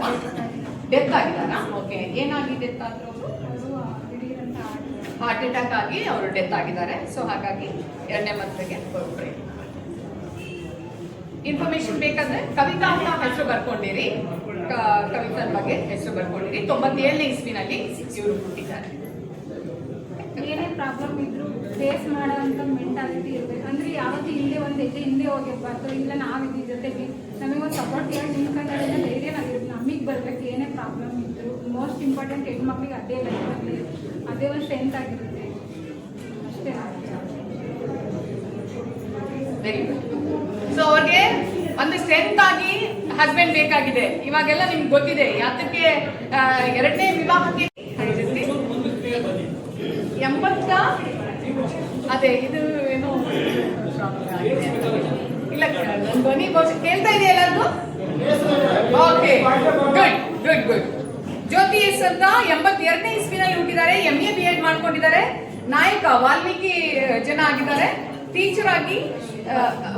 ಡೆತ್ ಆಗಿದ್ದಾರಾ? ಓಕೆ. ಏನಾಗಿ ಡೆತ್ ಆದ್ರು ಅವರು? ದಿಢೀರಂತ ಹಾರ್ಟ್ ಅಟ್ಯಾಕ್ ಆಗಿ ಅವರು ಡೆತ್ ಆಗಿದ್ದಾರೆ. ಸೊ ಹಾಗಾಗಿ 2ನೇ ಮದುವೆಗೆ ಹೊರಟ್ರೆ ಇನ್ಫಾರ್ಮೇಶನ್ ಬೇಕಾದ್ರೆ ಕವಿತಾ ಅಂತ ಹೆಸರು ಬರ್ಕೊಂಡಿರಿ. ಕವಿತನ ಬಗ್ಗೆ ಹೆಸರು ಬರ್ಕೊಂಡಿರಿ. 97ನೇ ಇಸ್ವಿನಲ್ಲಿ ಇವರು ಹುಟ್ಟಿದ್ದಾರೆ. ಏನೇ ಪ್ರಾಬ್ಲಮ್ ಇದ್ರೂ ಫೇಸ್ ಮಾಡೋಂಥ ಮೆಂಟಾಲಿಟಿ ಇರಬೇಕು. ಅಂದರೆ ಯಾವತ್ತೂ ಹಿಂದೆ ಒಂದು ಹೆಜ್ಜೆ ಹಿಂದೆ ಹೋಗಿರ್ಬಾರ್ದು. ಇಲ್ಲ ನಾವಿದ್ದೀವಿ ಜೊತೆಗೆ ನಮಗೊಂದು ಸಪೋರ್ಟ್ ಯಾರು ನಿಂತ್ಕೊಂಡ್ರೆ ಧೈರ್ಯ ನಮಗೆ ಬರಬೇಕು. ಏನೇ ಪ್ರಾಬ್ಲಮ್ ಇದ್ದರೂ ಮೋಸ್ಟ್ ಇಂಪಾರ್ಟೆಂಟ್ ಹೆಣ್ಮಕ್ಳಿಗೆ ಅದೇ ಲೈಫಲ್ಲಿ ಅದೇ ಒಂದು ಸ್ಟ್ರೆಂತ್ ಆಗಿರುತ್ತೆ. ಅಷ್ಟೇ. Very good. ಸೊ ಅವ್ರಿಗೆ ಒಂದು ಸ್ಟ್ರೆಂತ್ ಆಗಿ ಹಸ್ಬೆಂಡ್ ಬೇಕಾಗಿದೆ. ಇವಾಗೆಲ್ಲ ನಿಮ್ಗೆ ಗೊತ್ತಿದೆ ಯಾತಕ್ಕೆ 2ನೇ ವಿವಾಹಕ್ಕೆ 80 ಅದೇ ಇದು ಏನೋ ಇಲ್ಲ, ಧ್ವನಿ ಕೇಳ್ತಾ ಇದೆ ಎಲ್ಲರಿಗೂ? Okay, good good good. Jyothi S ಅಂತ 82ನೇ ಇಸ್ವಿನಲ್ಲಿ ಹುಟ್ಟಿದ್ದಾರೆ. MA BEd ಮಾಡ್ಕೊಂಡಿದ್ದಾರೆ. ನಾಯಕ ವಾಲ್ಮೀಕಿ ಜನ ಆಗಿದ್ದಾರೆ. ಟೀಚರ್ ಆಗಿ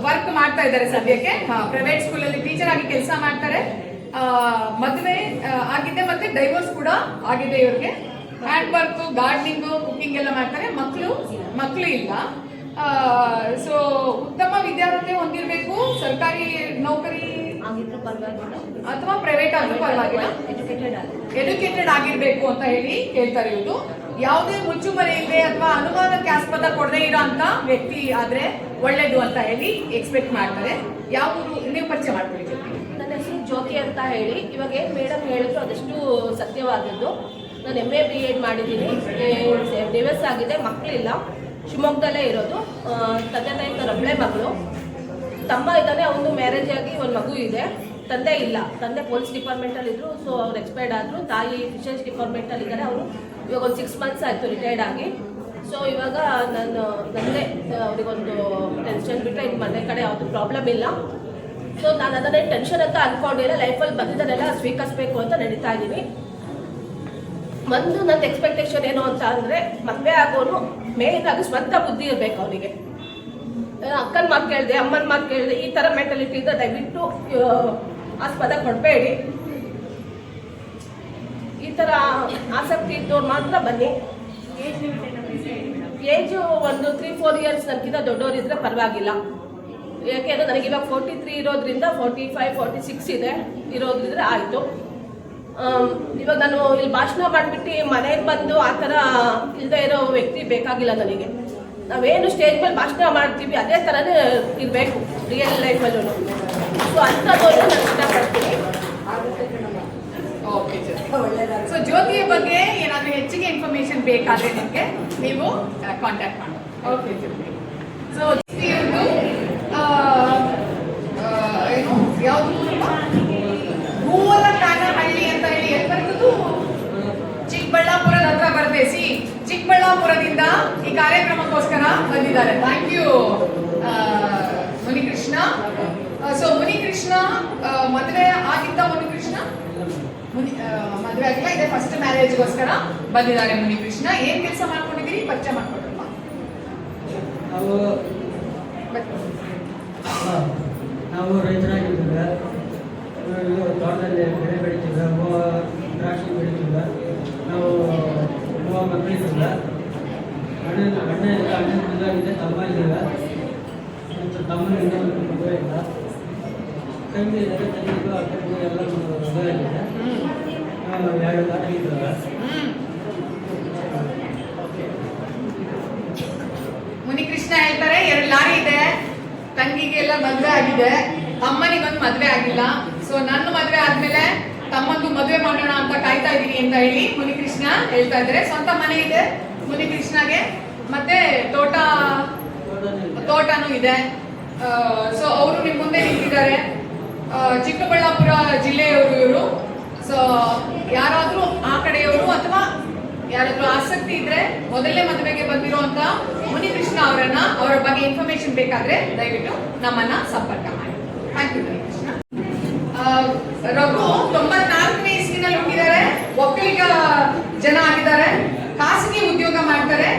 ವರ್ಕ್ ಮಾಡ್ತಾ ಇದ್ದಾರೆ ಸದ್ಯಕ್ಕೆ. ಪ್ರೈವೇಟ್ ಸ್ಕೂಲಲ್ಲಿ ಟೀಚರ್ ಆಗಿ ಕೆಲಸ ಮಾಡ್ತಾರೆ. ಮದುವೆ ಆಗಿದೆ ಮತ್ತೆ ಡೈವೋರ್ಸ್ ಕೂಡ ಆಗಿದೆ ಇವ್ರಿಗೆ. ಹ್ಯಾಂಡ್ ವರ್ಕ್, ಗಾರ್ಡನಿಂಗು, ಕುಕಿಂಗ್ ಎಲ್ಲ ಮಾಡ್ತಾರೆ. ಮಕ್ಕಳು ಇಲ್ಲ. ಸೊ ಉತ್ತಮ ವಿದ್ಯಾರ್ಹತೆ ಹೊಂದಿರಬೇಕು. ಸರ್ಕಾರಿ ನೌಕರಿ ಅಥವಾ ಪ್ರೈವೇಟ್ ಆದ್ರೂ ಪರವಾಗಿಲ್ಲ, ಎಜುಕೇಟೆಡ್ ಆಗಿರ್ಬೇಕು ಅಂತ ಹೇಳಿ ಕೇಳ್ತಾರೆ ಇವರು. ಯಾವುದೇ ಮುಚ್ಚುಮರೆ ಇಲ್ಲದೆ ಅಥವಾ ಅನುಮಾನಕ್ಕೆ ಆಸ್ಪದ ಕೊಡದೇ ಇರೋ ಅಂತ ವ್ಯಕ್ತಿ ಆದ್ರೆ ಒಳ್ಳೇದು ಅಂತ ಹೇಳಿ ಎಕ್ಸ್ಪೆಕ್ಟ್ ಮಾಡ್ತಾರೆ. ಯಾವ ನೀವು ಪರಿಚಯ ಮಾಡ್ಕೊಳ್ಳಿ. ನನ್ನ ಹೆಸರು ಜ್ಯೋತಿ ಅಂತ ಹೇಳಿ. ಇವಾಗ ಏನು ಮೇಡಮ್ ಹೇಳಿದ್ರು ಅದಷ್ಟು ಸತ್ಯವಾದದ್ದು. ನಾನು MA BEd ಮಾಡಿದ್ದೀನಿ. ಡಿವೋರ್ಸ್ ಆಗಿದೆ, ಮಕ್ಕಳಿಲ್ಲ. ಶಿವಮೊಗ್ಗದಲ್ಲೇ ಇರೋದು. ತಂದೆ ತಾಯಿ ಒಬ್ಬಳೆ ಮಗಳು. ತಮ್ಮ ಇದ್ದಾನೆ, ಅವನು ಮ್ಯಾರೇಜ್ ಆಗಿ ಒಂದು ಮಗು ಇದೆ. ತಂದೆ ಇಲ್ಲ. ತಂದೆ ಪೊಲೀಸ್ ಡಿಪಾರ್ಟ್ಮೆಂಟಲ್ಲಿ ಇದ್ರು. ಸೊ ಅವ್ರು ಎಕ್ಸ್ಪೈರ್ಡ್ ಆದರು. ತಾಯಿ ಫಿಶರ್ಸ್ ಡಿಪಾರ್ಟ್ಮೆಂಟಲ್ಲಿ ಇದ್ದಾರೆ. ಅವರು ಇವಾಗ ಒಂದು 6 months ಆಯಿತು ರಿಟೈರ್ಡ್ ಆಗಿ. ಸೊ ಇವಾಗ ನನ್ನದೇ ಅವರಿಗೊಂದು ಟೆನ್ಷನ್ ಬಿಟ್ಟರೆ ಇನ್ನು ಮನೆ ಕಡೆ ಯಾವುದು ಪ್ರಾಬ್ಲಮ್ ಇಲ್ಲ. ಸೊ ನಾನು ಅದನ್ನೇ ಟೆನ್ಷನ್ ಅಂತ ಅಂದ್ಕೊಂಡಿಲ್ಲ. ಲೈಫಲ್ಲಿ ಬಂದಿದ್ದನ್ನೆಲ್ಲ ಸ್ವೀಕರಿಸಬೇಕು ಅಂತ ನಡೀತಾ ಇದ್ದೀನಿ. ಒಂದು ನನ್ನ ಎಕ್ಸ್ಪೆಕ್ಟೇಷನ್ ಏನು ಅಂತ ಅಂದರೆ, ಮದುವೆ ಆಗೋನು ಮೇನ್ ಆಗಿ ಸ್ವಂತ ಬುದ್ಧಿ ಇರಬೇಕು ಅವನಿಗೆ. ಅಕ್ಕನ ಮಾತು ಕೇಳಿದೆ, ಅಮ್ಮನ ಮಾತು ಕೇಳಿದೆ, ಈ ಥರ ಮೆಂಟಾಲಿಟಿ ಇದ್ದರೆ ದಯವಿಟ್ಟು ಆಸ್ಪದ ಕೊಡಬೇಡಿ. ಈ ಥರ ಆಸಕ್ತಿ ಇದ್ದವ್ರು ಮಾತ್ರ ಬನ್ನಿ. ಏಜು ಒಂದು 3-4 years ನನಗಿಂತ ದೊಡ್ಡವರಿದ್ದರೆ ಪರವಾಗಿಲ್ಲ. ಯಾಕೆಂದರೆ ನನಗಿವಾಗ 43 ಇರೋದ್ರಿಂದ 45-46 ಇದೆ ಇರೋದ್ರಿಂದ ಆಯಿತು. ಇವಾಗ ನಾನು ಇಲ್ಲಿ ಭಾಷಣ ಮಾಡಿಬಿಟ್ಟು ಮನೆಗೆ ಬಂದು ಆ ಥರ ಇಲ್ಲದೆ ಇರೋ ವ್ಯಕ್ತಿ ಬೇಕಾಗಿಲ್ಲ ನನಗೆ. ನಾವೇನು ಸ್ಟೇಜ್ ಮೇಲೆ ಭಾಷಣ ಮಾಡ್ತೀವಿ ಅದೇ ಥರನೇ ಇರಬೇಕು ರಿಯಲ್ ಲೈಫಲ್ಲೂ. ಸೊ ಅಂಥದ್ದನ್ನು ನಾನು ಇಷ್ಟಪಡ್ತೀನಿ. ಓಕೆ. ಸೊ ಜ್ಯೋತಿಯ ಬಗ್ಗೆ ಏನಾದರೂ ಹೆಚ್ಚಿಗೆ ಇನ್ಫಾರ್ಮೇಶನ್ ಬೇಕಾದರೆ ನಿಮಗೆ ನೀವು ಕಾಂಟ್ಯಾಕ್ಟ್ ಮಾಡಿ. ಓಕೆ ಜ್ಯೋತಿ. ಸೊ ಇವ್ರದ್ದು ಏನು ಯಾವುದು ಹೂವಲಕಾನಹಳ್ಳಿ ಅಂತ ಹೇಳಿ ಎಲ್ಲಿ ಬರ್ತದ್ದು? ಚಿಕ್ಕಬಳ್ಳಾಪುರದ ಹತ್ರ ಬರುತ್ತೆ. ಚಿಕ್ಕಬಳ್ಳಾಪುರದಿಂದ ಈ ಕಾರ್ಯಕ್ರಮಕ್ಕೋಸ್ಕರ ಬಂದಿದ್ದಾರೆ. Thank you Munikrishna. So Munikrishna ಮದುವೆ ಆಗಿದ್ದ ಮುನಿಕೃಷ್ಣ ಮದುವೆ ಆಗಿಲ್ಲ, ಇದೆ ಫಸ್ಟ್ ಮ್ಯಾರೇಜ್ಗೋಸ್ಕರ ಬಂದಿದ್ದಾರೆ ಮುನಿಕೃಷ್ಣ. ಏನ್ ಕೆಲಸ ಮಾಡ್ಕೊಂಡಿದ್ದೀರಿ ಪರಿಚಯ ಮಾಡ್ಕೊಡ್ರಪ್ಪ. ನಾವು ರೈತರಾಗಿದ್ದೀವಿ. ತೋಟದಲ್ಲಿ ಬೆಳೆ ಬೆಳಿತೀವಿ, ದ್ರಾಕ್ಷಿ ಬೆಳಿತೀವಿ. ನಾವು ಮಕ್ಕಳಿದ್ದೀವಿ. ಅಣ್ಣ ಮದುವೆ ತಮ್ಮ ಇದ್ದೀವಿ. ಮತ್ತು ತಮ್ಮನಿಂದ ಮದುವೆ ಇಲ್ಲ. ತಂಗಿ ಇದ್ದಾರೆ, ತಂಗಿಗೂ ಅಕ್ಕನಿಗೂ ಎಲ್ಲ ಮದುವೆ ಆಗಿದೆ. 2 ದಾಟ ಇದ್ದಾವೆ. ಮುನಿಕೃಷ್ಣ ಹೇಳ್ತಾರೆ 2 ಲಾರಿ ಇದೆ, ತಂಗಿಗೆಲ್ಲ ಮದುವೆ ಆಗಿದೆ, ತಮ್ಮನಿಗೊಂದು ಮದುವೆ ಆಗಿಲ್ಲ. ಸೊ ನನ್ನ ಮದುವೆ ಆದ್ಮೇಲೆ ತಮ್ಮಂದು ಮದುವೆ ಮಾಡೋಣ ಅಂತ ಕಾಯ್ತಾ ಇದ್ದೀನಿ ಅಂತ ಹೇಳಿ ಮುನಿಕೃಷ್ಣ ಹೇಳ್ತಾ ಇದ್ದಾರೆ. ಸ್ವಂತ ಮನೆ ಇದೆ ಮುನಿಕೃಷ್ಣಗೆ, ಮತ್ತೆ ತೋಟನೂ ಇದೆ. ಸೊ ಅವರು ನಿಮ್ಮ ಮುಂದೆ ನಿಂತಿದ್ದಾರೆ. ಚಿಕ್ಕಬಳ್ಳಾಪುರ ಜಿಲ್ಲೆಯವರು ಇವರು. ಸೊ ಯಾರಾದರೂ ಆ ಕಡೆಯವರು ಅಥವಾ ಯಾರಾದ್ರೂ ಆಸಕ್ತಿ ಇದ್ರೆ ಮೊದಲನೇ ಮದುವೆಗೆ ಬಂದಿರುವಂತ ಮುನಿಕೃಷ್ಣ ಅವರ ಬಗ್ಗೆ ಇನ್ಫಾರ್ಮೇಶನ್ ಬೇಕಾದ್ರೆ ದಯವಿಟ್ಟು ನಮ್ಮನ್ನ ಸಂಪರ್ಕ ಮಾಡಿ. Thank you Munikrishna. ರಘು 94ನೇ ಇಸ್ವಿನಲ್ಲಿ ಹುಟ್ಟಿದ್ದಾರೆ. ಒಕ್ಕಲಿಗ ಜನ ಆಗಿದ್ದಾರೆ. ಖಾಸಗಿ ಉದ್ಯೋಗ ಮಾಡ್ತಾರೆ.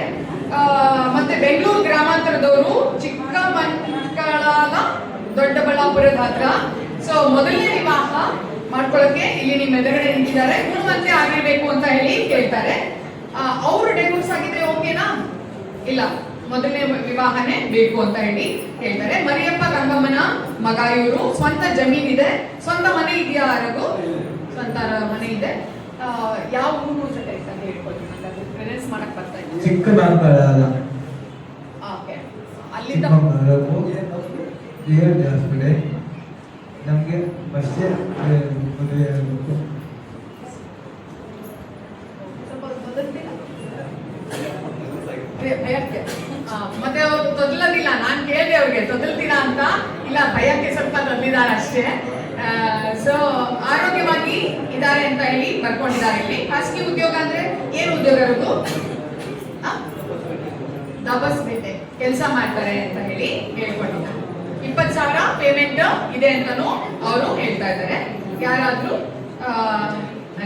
ಮತ್ತೆ ಬೆಂಗಳೂರು ಗ್ರಾಮಾಂತರದವರು, ಚಿಕ್ಕಮಂಗಳದ ದೊಡ್ಡಬಳ್ಳಾಪುರದ ಹತ್ರ. ಸೊ ಮೊದಲನೇ ವಿವಾಹ ಮಾಡ್ಕೊಳ್ಳೋಕೆ ಇಲ್ಲಿ ನಿಮ್ಮ ಎದುರುಗಡೆ ನಿಂತಿದ್ದಾರೆ. ಗುಣವಂತೆ ಆಗಿರ್ಬೇಕು ಅಂತ ಹೇಳಿ ಕೇಳ್ತಾರೆ. ಅವರು ಡೈವೋರ್ಸ್ ಆಗಿದ್ರೆ ಓಕೆನಾ? ಇಲ್ಲ, ಮೊದಲನೇ ವಿವಾಹನೇ ಬೇಕು ಅಂತ ಹೇಳಿ ಹೇಳ್ತಾರೆ. ಮರಿಯಪ್ಪ ಗಂಗಮ್ಮನ ಮಗ ಇವರು. ಸ್ವಂತ ಜಮೀನಿದೆ. ಸ್ವಂತ ಮನೆ ಇದೆಯಾ ರಘು? ಸ್ವಂತ ಮನೆ ಇದೆ. ಯಾವ ಊರು ಜೊತೆ ಅಂತ ಹೇಳ್ಕೊಳ್ತೀನಿ, ಪ್ರೆಸೆನ್ಸ್ ಮಾಡಕ್ ಬರ್ತಾ ಇದ್ದೀನಿ. ಚಿಕ್ಕಬಳ್ಳಾಪುರ ಓಕೆ, ಅಲ್ಲಿಂದ ನಮಗೆ ಬಸ್ಸೇ ಮದುವೆ ಆಗಬೇಕು. ಭಯಕ್ಕೆ ಮತ್ತೆ ಅವ್ರು ತೊದಲದಿಲ್ಲ. ನಾನು ಕೇಳಿದೆ ಅವ್ರಿಗೆ ತೊದಲ್ತೀರಾ ಅಂತ. ಇಲ್ಲ, ಭಯಕ್ಕೆ ಸ್ವಲ್ಪ ತೊದಲಿದ್ದಾರೆ ಅಷ್ಟೇ. ಸೊ ಆರೋಗ್ಯವಾಗಿ ಇದ್ದಾರೆ ಅಂತ ಹೇಳಿ ಬರ್ಕೊಂಡಿದ್ದಾರೆ ಇಲ್ಲಿ. ಖಾಸಗಿ ಉದ್ಯೋಗ ಅಂದ್ರೆ ಏನು ಉದ್ಯೋಗ ಇರೋದು? ದಬಸ್ ಬೇಟೆ ಕೆಲಸ ಮಾಡ್ತಾರೆ ಅಂತ ಹೇಳಿ ಹೇಳ್ಕೊಂಡಿದ್ದಾರೆ. 20,000 ಪೇಮೆಂಟ್ ಇದೆ ಅಂತಾನು ಅವರು ಹೇಳ್ತಾ ಇದ್ದಾರೆ. ಯಾರಾದ್ರೂ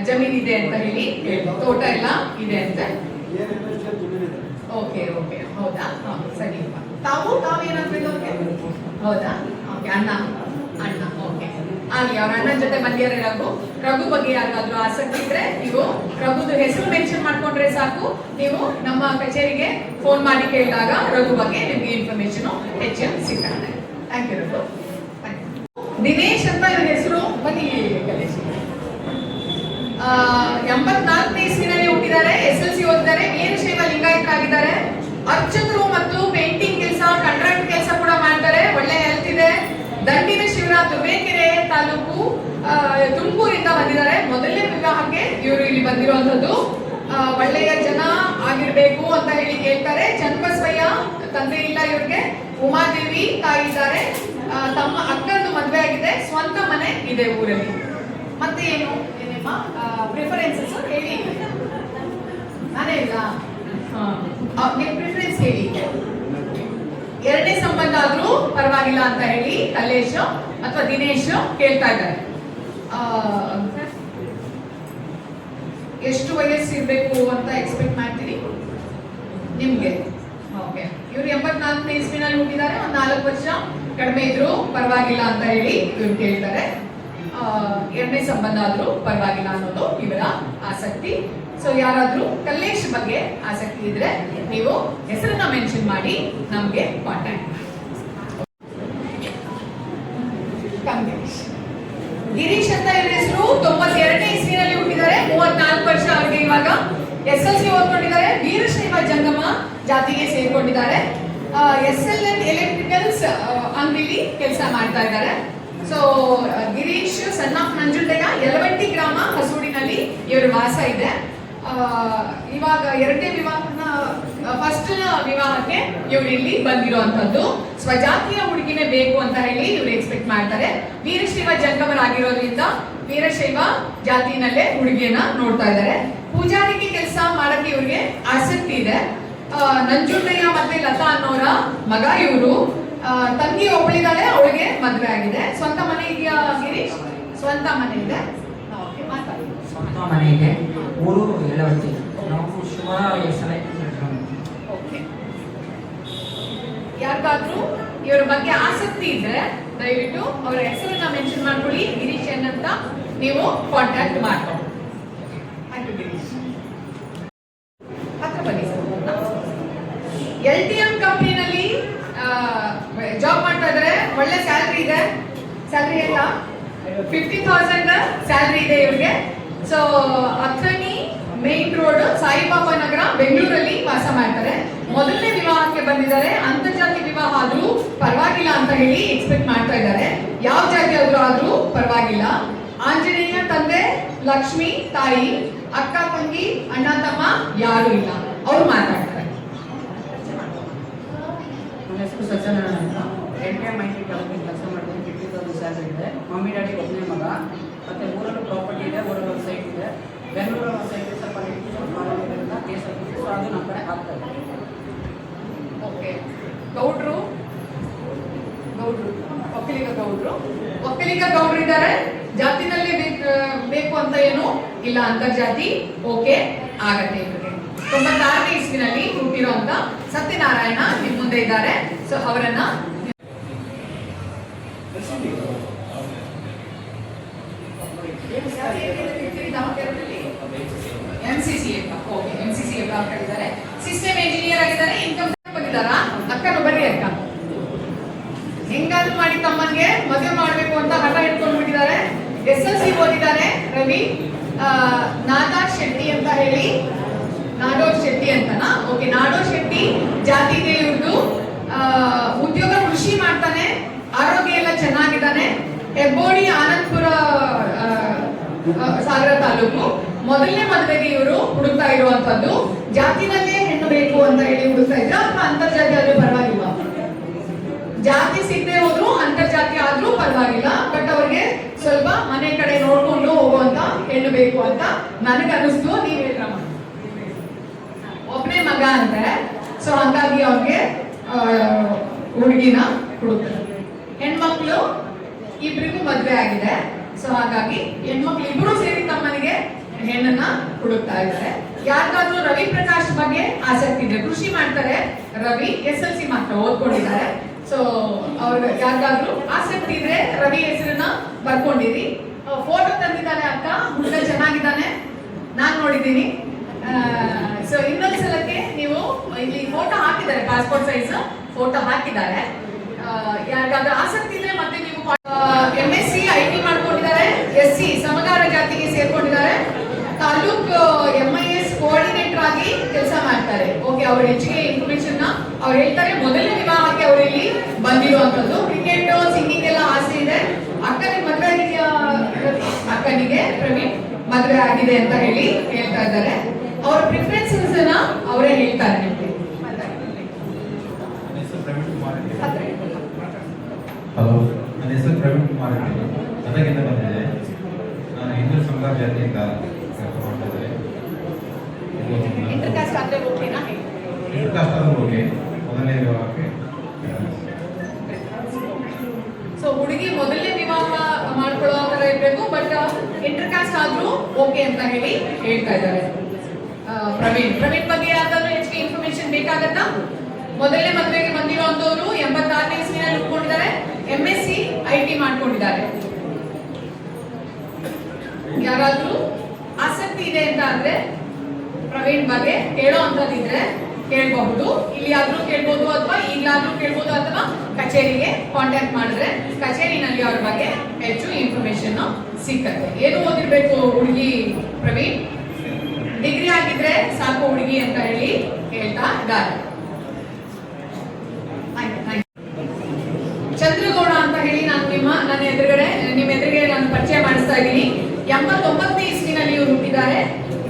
ಜಮೀನ್ ಇದೆ ಅಂತ ಹೇಳಿ ತೋಟ ಎಲ್ಲ ಇದೆ ಅಂತ. ಓಕೆ ಓಕೆ, ಹೌದಾ? ಸರಿ. ತಾವೇನಾಗ್ಬೇಕು ಅವ್ರಿಗೆ? ಹೌದಾ? ಓಕೆ, ಅಣ್ಣ. ಓಕೆ, ಆಗ್ಲಿ. ಅವ್ರ ಅಣ್ಣನ ಜೊತೆ ಬಂದಿದ್ದಾರೆ. ರಘು ಬಗ್ಗೆ ಯಾರಿಗಾದ್ರೂ ಆಸಕ್ತಿ ಇದ್ರೆ ನೀವು ರಘುದು ಹೆಸರು ಮೆನ್ಷನ್ ಮಾಡ್ಕೊಂಡ್ರೆ ಸಾಕು. ನೀವು ನಮ್ಮ ಕಚೇರಿಗೆ ಫೋನ್ ಮಾಡಿ ಕೇಳಿದಾಗ ರಘು ಬಗ್ಗೆ ನಿಮ್ಗೆ ಇನ್ಫಾರ್ಮೇಶನ್ ಹೆಚ್ಚು ಸಿಗ್ತದೆ. Thank you Raghu. ದಿನೇಶ್ ಅಂತ ಇವ್ರ ಹೆಸರು. ಬನ್ನಿ ಗಣೇಶ್. 84ನೇ ಇಸ್ವಿನಲ್ಲಿ ಹುಟ್ಟಿದ್ದಾರೆ. SLC ಓದಿದ್ದಾರೆ. ವೀರಶೈವ ಲಿಂಗಾಯತರಾಗಿದ್ದಾರೆ. ಅರ್ಚಕರು ಮತ್ತು ಪೇಂಟಿಂಗ್ ಕೆಲಸ, ಕಾಂಟ್ರಾಕ್ಟ್ ಕೆಲಸ ಕೂಡ ಮಾಡ್ತಾರೆ. ಒಳ್ಳೆ ಹೆಲ್ತ್ ಇದೆ. ದಂಡಿನ ಶಿವರಾಜ್, ತುರುವೇಕೆರೆ ತಾಲೂಕು, ತುಮಕೂರಿಂದ ಬಂದಿದ್ದಾರೆ. ಮೊದಲನೇ ವಿವಾಹಕ್ಕೆ ಇವರು ಇಲ್ಲಿ ಬಂದಿರುವಂತದ್ದು. ಒಳ್ಳೆಯ ಜನ ಆಗಿರ್ಬೇಕು ಅಂತ ಹೇಳಿ ಕೇಳ್ತಾರೆ. ಚನ್ನಬಸವಯ್ಯ ತಂದೆ ಇಲ್ಲ ಇವ್ರಿಗೆ. ಉಮಾದೇವಿ ತಾಯಿ ಇದ್ದಾರೆ. ತಮ್ಮ ಅಕ್ಕಂದು ಮದುವೆ ಆಗಿದೆ. ಸ್ವಂತ ಮನೆ ಇದೆ ಊರಲ್ಲಿ. ಮತ್ತೆ ಏನು ನಿಮ್ಮ ಪ್ರಿಫರೆನ್ಸಸ್ ಹೇಳಿ. ನಾನೇ ಇಲ್ಲ, ನಿಮ್ಮ ಪ್ರಿಫರೆನ್ಸ್ ಹೇಳಿ. ಎರಡನೇ ಸಂಬಂಧ ಆದ್ರೂ ಪರವಾಗಿಲ್ಲ ಅಂತ ಹೇಳಿ ಕಲ್ಲೇಶ್ ಅಥವಾ ದಿನೇಶ್ ಕೇಳ್ತಾ ಇದ್ದಾರೆ. ಎಷ್ಟು ವಯಸ್ಸು ಇರಬೇಕು ಅಂತ ಎಕ್ಸ್ಪೆಕ್ಟ್ ಮಾಡ್ತೀರಿ ನಿಮ್ಗೆ? ಓಕೆ, ಇವ್ರು 84ನೇ ಇಸ್ವಿನಲ್ಲಿ ಹುಟ್ಟಿದ್ದಾರೆ. ಒಂದು 4 ವರ್ಷ ಕಡಿಮೆ ಇದ್ರು ಪರವಾಗಿಲ್ಲ ಅಂತ ಹೇಳಿ ಇವ್ರು ಕೇಳ್ತಾರೆ. ಎರಡನೇ ಸಂಬಂಧ ಆದ್ರೂ ಪರವಾಗಿಲ್ಲ ಅನ್ನೋದು ಇವರ ಆಸಕ್ತಿ. ಸೊ ಯಾರಾದ್ರೂ ಕಲ್ಲೇಶ್ ಬಗ್ಗೆ ಆಸಕ್ತಿ ಇದ್ರೆ ನೀವು ಹೆಸರನ್ನ ಮೆನ್ಷನ್ ಮಾಡಿ ನಮ್ಗೆ ಕಾಂಟ್ಯಾಕ್ಟ್ ಮಾಡಿ. ಗಿರೀಶ್ ಅಂತ ಇವ್ರ ಹೆಸರು. 92ನೇ ಇಸ್ವಿನಲ್ಲಿ ಹುಟ್ಟಿದ್ದಾರೆ. 34 ವರ್ಷ ಅವ್ರಿಗೆ ಇವಾಗ. SLC ಓದ್ಕೊಂಡಿದ್ದಾರೆ. ವೀರಶೈವ ಜಂಗಮ ಜಾತಿಗೆ ಸೇರ್ಕೊಂಡಿದ್ದಾರೆ. SLN ಎಲೆಕ್ಟ್ರಿಕಲ್ಸ್ ಅಂಗಡಿಲಿ ಕೆಲಸ ಮಾಡ್ತಾ ಇದ್ದಾರೆ. So Girish son of Nanjundaiah, Yalavanti ಗ್ರಾಮ, ಹಸೂಡಿನಲ್ಲಿ ಇವ್ರ ವಾಸ ಇದೆ. ಇವಾಗ ಎರಡನೇ ವಿವಾಹನ ಫಸ್ಟ್ ವಿವಾಹಕ್ಕೆ ಇವ್ರು ಇಲ್ಲಿ ಬಂದಿರುವಂತದ್ದು. ಸ್ವಜಾತಿಯ ಹುಡುಗಿನೇ ಬೇಕು ಅಂತ ಹೇಳಿ ಇವ್ರು ಎಕ್ಸ್ಪೆಕ್ಟ್ ಮಾಡ್ತಾರೆ. ವೀರಶೈವ ಜಂಗಮರಾಗಿರೋದ್ರಿಂದ ವೀರಶೈವ ಜಾತಿನಲ್ಲೇ ಹುಡುಗಿಯನ್ನ ನೋಡ್ತಾ ಇದ್ದಾರೆ. ಪೂಜಾರಿಗೆ ಕೆಲಸ ಮಾಡಕ್ಕೆ ಇವ್ರಿಗೆ ಆಸಕ್ತಿ ಇದೆ. ನಂಜುಂಡಯ್ಯ ಮತ್ತೆ ಲತಾ ಅನ್ನೋರ ಮಗ ಇವರು. ತಂಗಿ ಒಬ್ಬಳಿದ್ದಾಳೆ, ಅವಳಿಗೆ ಮದುವೆ ಆಗಿದೆ. ಸ್ವಂತ ಮನೆ ಇದೆಯಾ ಗಿರೀಶ್? ಸ್ವಂತ ಮನೆ ಇದೆ. ಸ್ವಂತ ಮನೆ ಇದೆ. ಊರು ಯಲವಂಟಿ. ನಾವು ಸುಮಾರು ಓಕೆ. ಯಾರಿಗಾದ್ರೂ ಇವರ ಬಗ್ಗೆ ಆಸಕ್ತಿ ಇದ್ರೆ ದಯವಿಟ್ಟು ಅವರ ಹೆಸರನ್ನ ಮೆನ್ಷನ್ ಮಾಡ್ಕೊಳ್ಳಿ. ಗಿರೀಶ್ ಅಂತ ನೀವು ಕಾಂಟ್ಯಾಕ್ಟ್ ಮಾಡ್ಕೊಂಡು. ಆಯ್ತು ಗಿರೀಶ್, ಹತ್ರ ಬನ್ನಿ ಸರ್. LTM ಕಂಪ್ನಿನಲ್ಲಿ ಜಾಬ್ ಮಾಡ್ತಾ ಇದ್ದಾರೆ. ಒಳ್ಳೆ ಸ್ಯಾಲ್ರಿ ಇದೆ. ಸ್ಯಾಲ್ರಿ ಎಲ್ಲ 50,000 ಸ್ಯಾಲ್ರಿ ಇದೆ ಇವ್ರಿಗೆ. So Athani main road, Saibaba Nagar, ಬೆಂಗಳೂರಲ್ಲಿ ವಾಸ ಮಾಡ್ತಾರೆ. ಮೊದಲನೇ ವಿವಾಹಕ್ಕೆ ಬಂದಿದ್ದಾರೆ. ಅಂತರ್ಜಾತಿ ವಿವಾಹ ಆದ್ರೂ ಪರವಾಗಿಲ್ಲ ಅಂತ ಹೇಳಿ ಎಕ್ಸ್ಪೆಕ್ಟ್ ಮಾಡ್ತಾ ಇದ್ದಾರೆ. ಯಾವ ಜಾತಿ ಆದ್ರೂ ಪರವಾಗಿಲ್ಲ. ಆಂಜನೇಯ ತಂದೆ, ಲಕ್ಷ್ಮಿ ತಾಯಿ, ಅಕ್ಕ ತಂಗಿ, ಅಣ್ಣ ತಮ್ಮ ಯಾರು ಇಲ್ಲ. ಅವ್ರು ಮಾತಾಡ್ತಾರೆ. ನನ್ನ ಹೆಸರು ಸತ್ಯನಾರಾಯಣ ಅಂತ. LTM ಮೈಂಡ್ ಕೆಲಸ ಮಾಡ್ತೀನಿ. 50,000 ಸ್ಯಾಲರಿ ಇದೆ. ಮಮ್ಮಿ ಡ್ಯಾಡಿ ಒಬ್ಬನೇ ಮಗ. ಮತ್ತು ಊರಲ್ಲೂ ಪ್ರಾಪರ್ಟಿ ಇದೆ, ಊರಲ್ಲಿ ಒಂದು ಸೈಟ್ ಇದೆ. ಬೆಂಗಳೂರಲ್ಲಿ ಒಂದು ಸೈಟ್ ಸ್ವಲ್ಪ ಪ್ರಾಬ್ಲಮ್ ಕೇಸ್ ಆಗಿದೆ. ಸೊ ಅದು ನಮ್ಮ ಕಡೆ ಆಗ್ತಾ ಇದೆ. ಓಕೆ. ಗೌಡ್ರು ಒಕ್ಕಲಿಗ ಗೌಡ್ರು ಇದ್ದಾರೆ. ಜಾತಿನಲ್ಲಿ ಬೇಕು ಅಂತ ಏನು ಇಲ್ಲ, ಅಂತರ್ಜಾತಿ ಓಕೆ ಆಗತ್ತೆ ಇವ್ರಿಗೆ. 96ನೇ ಇಸ್ವಿನಲ್ಲಿ ಹುಟ್ಟಿರುವಂತ ಸತ್ಯನಾರಾಯಣ ನಿಮ್ ಮುಂದೆ ಇದ್ದಾರೆ. ಸೊ ಅವರನ್ನ MCCA ಆಗಿದ್ದಾರೆ. ಸಿಸ್ಟಮ್ ಇಂಜಿನಿಯರ್ ಆಗಿದ್ದಾರೆ. ಇನ್ಕಮ್ ಬಂದಿದ್ದಾರಾ? ಅಕ್ಕನು ಬರ್ರಿ ಅಕ್ಕ. ಹೆಂಗಾದ್ರೂ ಮಾಡಿ ತಮ್ಮನ್ಗೆ ಮದುವೆ ಮಾಡ್ಬೇಕು ಅಂತ ಹಠ ಹಿಡ್ಕೊಂಡು ಬಿಟ್ಟಿದ್ದಾರೆ. SLC ಓದಿದ್ದಾರೆ ರವಿ. ನಾಡೋಡ್ ಶೆಟ್ಟಿ ಅಂತ ಹೇಳಿ, ನಾಡೋಡ್ ಶೆಟ್ಟಿ ಅಂತನಾ? ಓಕೆ, ನಾಡೋಡ್ ಶೆಟ್ಟಿ ಜಾತಿ ಇದೆ ಇವ್ರದ್ದು. ಉದ್ಯೋಗ ಕೃಷಿ ಮಾಡ್ತಾನೆ, ಆರೋಗ್ಯ ಎಲ್ಲ ಚೆನ್ನಾಗಿದ್ದಾನೆ. ಹೆಬ್ಬೋಡಿ ಆನಂದಪುರ ಸಾಗರ ತಾಲೂಕು. ಮೊದಲನೇ ಮದುವೆಗೆ ಇವರು ಹುಡುಕ್ತಾ ಇರುವಂತದ್ದು. ಜಾತಿನಲ್ಲೇ ಹೆಣ್ಣು ಬೇಕು ಅಂತ ಹೇಳಿ ಹುಡುಕ್ತಾ ಇದ್ರು, ಅಥವಾ ಅಂತರ್ಜಾತಿ ಆದ್ರೂ ಪರವಾಗಿಲ್ಲ. ಜಾತಿ ಸಿಗದೆ ಹೋದ್ರು ಅಂತರ್ಜಾತಿ ಆದ್ರೂ ಪರವಾಗಿಲ್ಲ, ಬಟ್ ಅವ್ರಿಗೆ ಸ್ವಲ್ಪ ಮನೆ ಕಡೆ ನೋಡ್ಕೊಂಡು ಹೋಗುವಂತ ಹೆಣ್ಣು ಬೇಕು ಅಂತ ನನಗೆ ಅನಿಸ್ತು. ನೀವ್ ಹೇಳ್ರಮ್ಮ. ಒಬ್ಬನೇ ಮಗ ಅಂದ್ರೆ, ಸೊ ಹಾಗಾಗಿ ಅವ್ರಿಗೆ ಹುಡುಗಿನ ಹುಡುಕ್ತಾರೆ. ಹೆಣ್ಮಕ್ಳು ಇಬ್ರಿಗೂ ಮದ್ವೆ ಆಗಿದೆ. ಸೊ ಹಾಗಾಗಿ ಹೆಣ್ಮಕ್ಳು ಇಬ್ರು ಸೇರಿ ತಮ್ಮನಿಗೆ ಹೆಣ್ಣನ್ನ ಹುಡುಕ್ತಾ ಇದ್ದಾರೆ. ಯಾರಿಗಾದ್ರೂ ರವಿ ಪ್ರಕಾಶ್ ಬಗ್ಗೆ ಆಸಕ್ತಿ ಇದೆ, ಕೃಷಿ ಮಾಡ್ತಾರೆ ರವಿ, SLC ಮಾತ್ರ ಓದ್ಕೊಂಡಿದ್ದಾರೆ. ಸೊ ಅವ್ರಿಗೆ ಯಾರಿಗಾದ್ರೂ ಆಸಕ್ತಿ ಇದ್ರೆ ರವಿ ಹೆಸರನ್ನ ಬರ್ಕೊಂಡಿರಿ. ಫೋಟೋ ತಂದಿದ್ದಾರೆ ಅಕ್ಕ, ಹುಡುಗ ಚೆನ್ನಾಗಿದ್ದಾನೆ, ನಾನ್ ನೋಡಿದ್ದೀನಿ. ಸೊ ಇನ್ನೊಂದ್ಸಲಕ್ಕೆ ನೀವು ಇಲ್ಲಿ ಫೋಟೋ ಹಾಕಿದ್ದಾರೆ, ಪಾಸ್ಪೋರ್ಟ್ ಸೈಜ್ ಫೋಟೋ ಹಾಕಿದ್ದಾರೆ. ಯಾರಿಗಾದ್ರೂ ಆಸಕ್ತಿ ಇದ್ರೆ ಮತ್ತೆ ನೀವು MSc IT ಮಾಡ್ಕೊಂಡಿದ್ದಾರೆ. SC ಸಮಗಾರ ಜಾತಿಗೆ ಸೇರ್ಕೊಂಡಿದ್ದಾರೆ. ತಾಲೂಕ್ MIS ಕೋಆರ್ಡಿನೇಟರ್ ಆಗಿ ಕೆಲಸ ಮಾಡ್ತಾರೆ. ಓಕೆ, ಅವ್ರ ಹೆಚ್ಚಿಗೆ ಇನ್ಫಾರ್ಮೇಶನ್ ಅವ್ರು ಹೇಳ್ತಾರೆ. ಮೊದಲನೇ ವಿವಾಹಕ್ಕೆ ಅವರು ಇಲ್ಲಿ ಬಂದಿರುವಂತದ್ದು. ಕ್ರಿಕೆಟ್, ಸಿಂಗಿಂಗ್ ಎಲ್ಲ ಆಸೆ ಇದೆ. ಅಕ್ಕನಿಗೆ ಮದುವೆ ಆಗಿದೆಯಾ? ಅಕ್ಕನಿಗೆ ಪ್ರವೀಣ್ ಮದುವೆ ಆಗಿದೆ ಅಂತ ಹೇಳಿ ಹೇಳ್ತಾ ಇದ್ದಾರೆ. ಅವ್ರ ಪ್ರಿಫರೆನ್ಸಸ್ ಅವರೇ ಹೇಳ್ತಾರೆ ನಿಮಗೆ. ಹಲೋ, ನನ್ನ ಹೆಸರು ಪ್ರವೀಣ್ ಕುಮಾರ್ ಅಂತ. ಗದಗಿಂದ ಬಂದಿದೆ. ನಾನು ಹಿಂದೂ ಸಮುದಾಯ ಜಾತಿಯಿಂದ ಕೆಲಸ ಮಾಡ್ತಾ ಇದ್ದಾರೆ. ಇಂಟರ್ಕಾಸ್ಟ್ ಆದ್ರೆ ಓಕೆನಾ? ಇಂಟರ್ಕಾಸ್ಟ್ ಆದ್ರೂ ಓಕೆ. ಮೊದಲನೇ ವಿವಾಹಕ್ಕೆ ಸೊ ಹುಡುಗಿ ಮೊದಲನೇ ವಿವಾಹ ಮಾಡ್ಕೊಳ್ಳೋ ತರ ಇರ್ಬೇಕು, ಬಟ್ ಇಂಟರ್ಕಾಸ್ಟ್ ಆದ್ರೂ ಓಕೆ ಅಂತ ಹೇಳಿ ಹೇಳ್ತಾ ಇದ್ದಾರೆ. ಪ್ರವೀಣ್ ಬಗ್ಗೆ ಯಾವ್ದಾದ್ರು ಹೆಚ್ಚಿಗೆ ಇನ್ಫಾರ್ಮೇಶನ್ ಬೇಕಾಗತ್ತಾ? ಮೊದಲನೇ ಮದುವೆಗೆ ಬಂದಿರುವಂತವ್ರು 86ನೇ ಇಸ್ವಿನಲ್ಲಿ ಹುಡ್ಕೊಂಡಿದ್ದಾರೆ. MSc IT ಮಾಡ್ಕೊಂಡಿದ್ದಾರೆ. ಯಾರಾದ್ರೂ ಆಸಕ್ತಿ ಇದೆ ಅಂತ ಅಂದ್ರೆ ಪ್ರವೀಣ್ ಬಗ್ಗೆ ಕೇಳೋ ಅಂತದಿದ್ರೆ ಕೇಳಬಹುದು. ಇಲ್ಲಿ ಆದ್ರೂ ಕೇಳ್ಬೋದು, ಅಥವಾ ಈಗಲಾದ್ರೂ ಕೇಳ್ಬೋದು, ಅಥವಾ ಕಚೇರಿಗೆ ಕಾಂಟ್ಯಾಕ್ಟ್ ಮಾಡಿದ್ರೆ ಕಚೇರಿನಲ್ಲಿ ಅವ್ರ ಬಗ್ಗೆ ಹೆಚ್ಚು ಇನ್ಫಾರ್ಮೇಶನ್ ಸಿಕ್ಕತ್ತೆ. ಏನು ಓದಿರ್ಬೇಕು ಹುಡುಗಿ ಪ್ರವೀಣ್? ಡಿಗ್ರಿ ಆಗಿದ್ರೆ ಸಾಕು ಹುಡುಗಿ ಅಂತ ಹೇಳಿ ಹೇಳ್ತಾ ಇದ್ದಾರೆ. ಚಂದ್ರಗೌಡ ಅಂತ ಹೇಳಿ ನಾನು ನಿಮ್ಮ ಎದುರಿಗೆ ನಾನು ಪರಿಚಯ ಮಾಡಿಸ್ತಾ ಇದ್ದೀನಿ. 89ನೇ ಇಸ್ವಿನಲ್ಲಿ ಇವರು ಹುಟ್ಟಿದ್ದಾರೆ.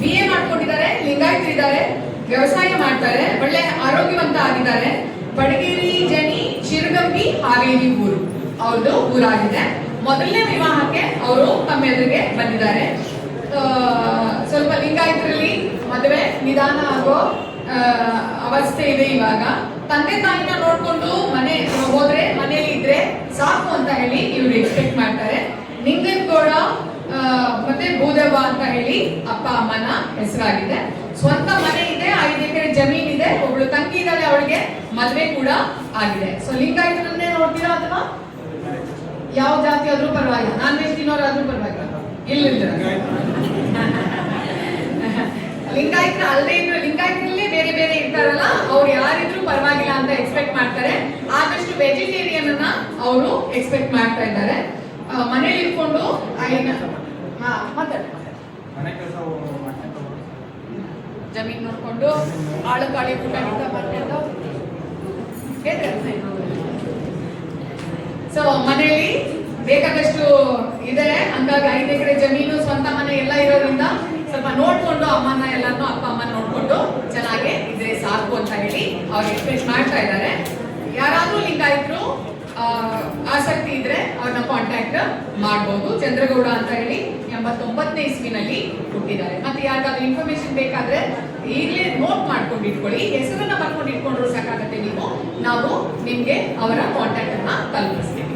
BA ಮಾಡ್ಕೊಂಡಿದ್ದಾರೆ, ಲಿಂಗಾಯತರಿದ್ದಾರೆ, ವ್ಯವಸಾಯ ಮಾಡ್ತಾರೆ, ಒಳ್ಳೆ ಆರೋಗ್ಯವಂತ ಆಗಿದ್ದಾರೆ. ಬಡಗೇರಿ ಜನಿ ಶಿರಗಂಬಿ ಹಾವೇರಿ ಅವ್ರದ್ದು ಊರಾಗಿದೆ. ಮೊದಲನೇ ವಿವಾಹಕ್ಕೆ ಅವರು ತಮ್ಮ ಎದುರಿಗೆ ಬಂದಿದ್ದಾರೆ. ಸ್ವಲ್ಪ ಲಿಂಗಾಯತರಲ್ಲಿ ಮದುವೆ ನಿಧಾನ ಆಗೋ ಅವಸ್ಥೆ ಇದೆ ಇವಾಗ. ತಂದೆ ತಾಯಿನ ನೋಡ್ಕೊಂಡು ಹೋದ್ರೆ ಮನೇಲಿ ಇದ್ರೆ ಸಾಕು ಅಂತ ಹೇಳಿ ಇವ್ರು ಎಕ್ಸ್ಪೆಕ್ಟ್ ಮಾಡ್ತಾರೆ. ನಿಂಗನಗೌಡ ಮತ್ತೆ ಭೂದೇವ ಅಂತ ಹೇಳಿ ಅಪ್ಪ ಅಮ್ಮನ ಹೆಸರಾಗಿದೆ. ಸ್ವಂತ ಮನೆ ಇದೆ, 5 ಎಕರೆ ಜಮೀನ್ ಇದೆ. ಒಬ್ಳು ತಂಗಿ ಇದ್ದಾಳೆ, ಅವಳಿಗೆ ಮದುವೆ ಕೂಡ ಆಗಿದೆ. ಸೊ ಲಿಂಗಾಯತರನ್ನೇ ನೋಡ್ತೀರಾ ಅಥವಾ ಯಾವ ಜಾತಿ ಆದ್ರೂ ಪರವಾಗಿಲ್ಲ, ನಾನ್ ವೆಜ್ ತಿನ್ನೋರಾದ್ರೂ ಪರವಾಗಿಲ್ಲ? ಇಲ್ಲ ಲಿಂಗಾಯತರ ಅಲ್ಲೇ ಇದ್ರು, ಲಿಂಗಾಯತರಲ್ಲೇ ಬೇರೆ ಬೇರೆ ಇರ್ತಾರಲ್ಲ, ಅವ್ರು ಯಾರಿದ್ರು ಪರವಾಗಿಲ್ಲ ಅಂತ ಎಕ್ಸ್ಪೆಕ್ಟ್ ಮಾಡ್ತಾರೆ. ಆದಷ್ಟು ವೆಜಿಟೇರಿಯನ್ ಅನ್ನ ಅವರು ಎಕ್ಸ್ಪೆಕ್ಟ್ ಮಾಡ್ತಾ ಇದ್ದಾರೆ. ಮನೇಲಿ ಇಟ್ಕೊಂಡು ಜಮೀನ್ ನೋಡ್ಕೊಂಡು ಆಳು ಕಾಳಿ ಊಟ ಮಾಡ್ಕೊಂಡು ಸೊ ಮನೆಯಲ್ಲಿ ಬೇಕಾದಷ್ಟು ಇದೆ. ಹಂಗಾಗಿ 5 ಎಕರೆ ಜಮೀನು, ಸ್ವಂತ ಮನೆ ಎಲ್ಲ ಇರೋದ್ರಿಂದ ಸ್ವಲ್ಪ ನೋಡ್ಕೊಂಡು ಅಮ್ಮನ ಎಲ್ಲಾನು ಅಪ್ಪ ಅಮ್ಮನ ನೋಡ್ಕೊಂಡು ಚೆನ್ನಾಗಿ ಇದ್ರೆ ಸಾಕು ಅಂತ ಹೇಳಿ ಅವ್ರು ಎಕ್ಸ್ಪ್ರೆಸ್ ಮಾಡ್ತಾ ಇದ್ದಾರೆ. ಯಾರಾದ್ರೂ ಲಿಂಗಾಯತರು ಆಸಕ್ತಿ ಇದ್ರೆ ಅವ್ರನ್ನ ಕಾಂಟ್ಯಾಕ್ಟ್ ಮಾಡ್ಬೋದು. ಚಂದ್ರಗೌಡ ಅಂತ ಹೇಳಿ 89ನೇ ಇಸ್ವಿನಲ್ಲಿ ಹುಟ್ಟಿದ್ದಾರೆ. ಮತ್ತೆ ಯಾರಿಗಾದ್ರೂ ಇನ್ಫಾರ್ಮೇಶನ್ ಬೇಕಾದ್ರೆ ಈಗಲೇ ನೋಟ್ ಮಾಡ್ಕೊಂಡು ಇಟ್ಕೊಳ್ಳಿ, ಹೆಸರನ್ನ ಬರ್ಕೊಂಡು ಇಟ್ಕೊಂಡ್ರು ಸಾಕಾಗತ್ತೆ ನೀವು. ನಾವು ನಿಮ್ಗೆ ಅವರ ಕಾಂಟ್ಯಾಕ್ಟ್ ಅನ್ನ ತಲುಪಿಸ್ತೀವಿ.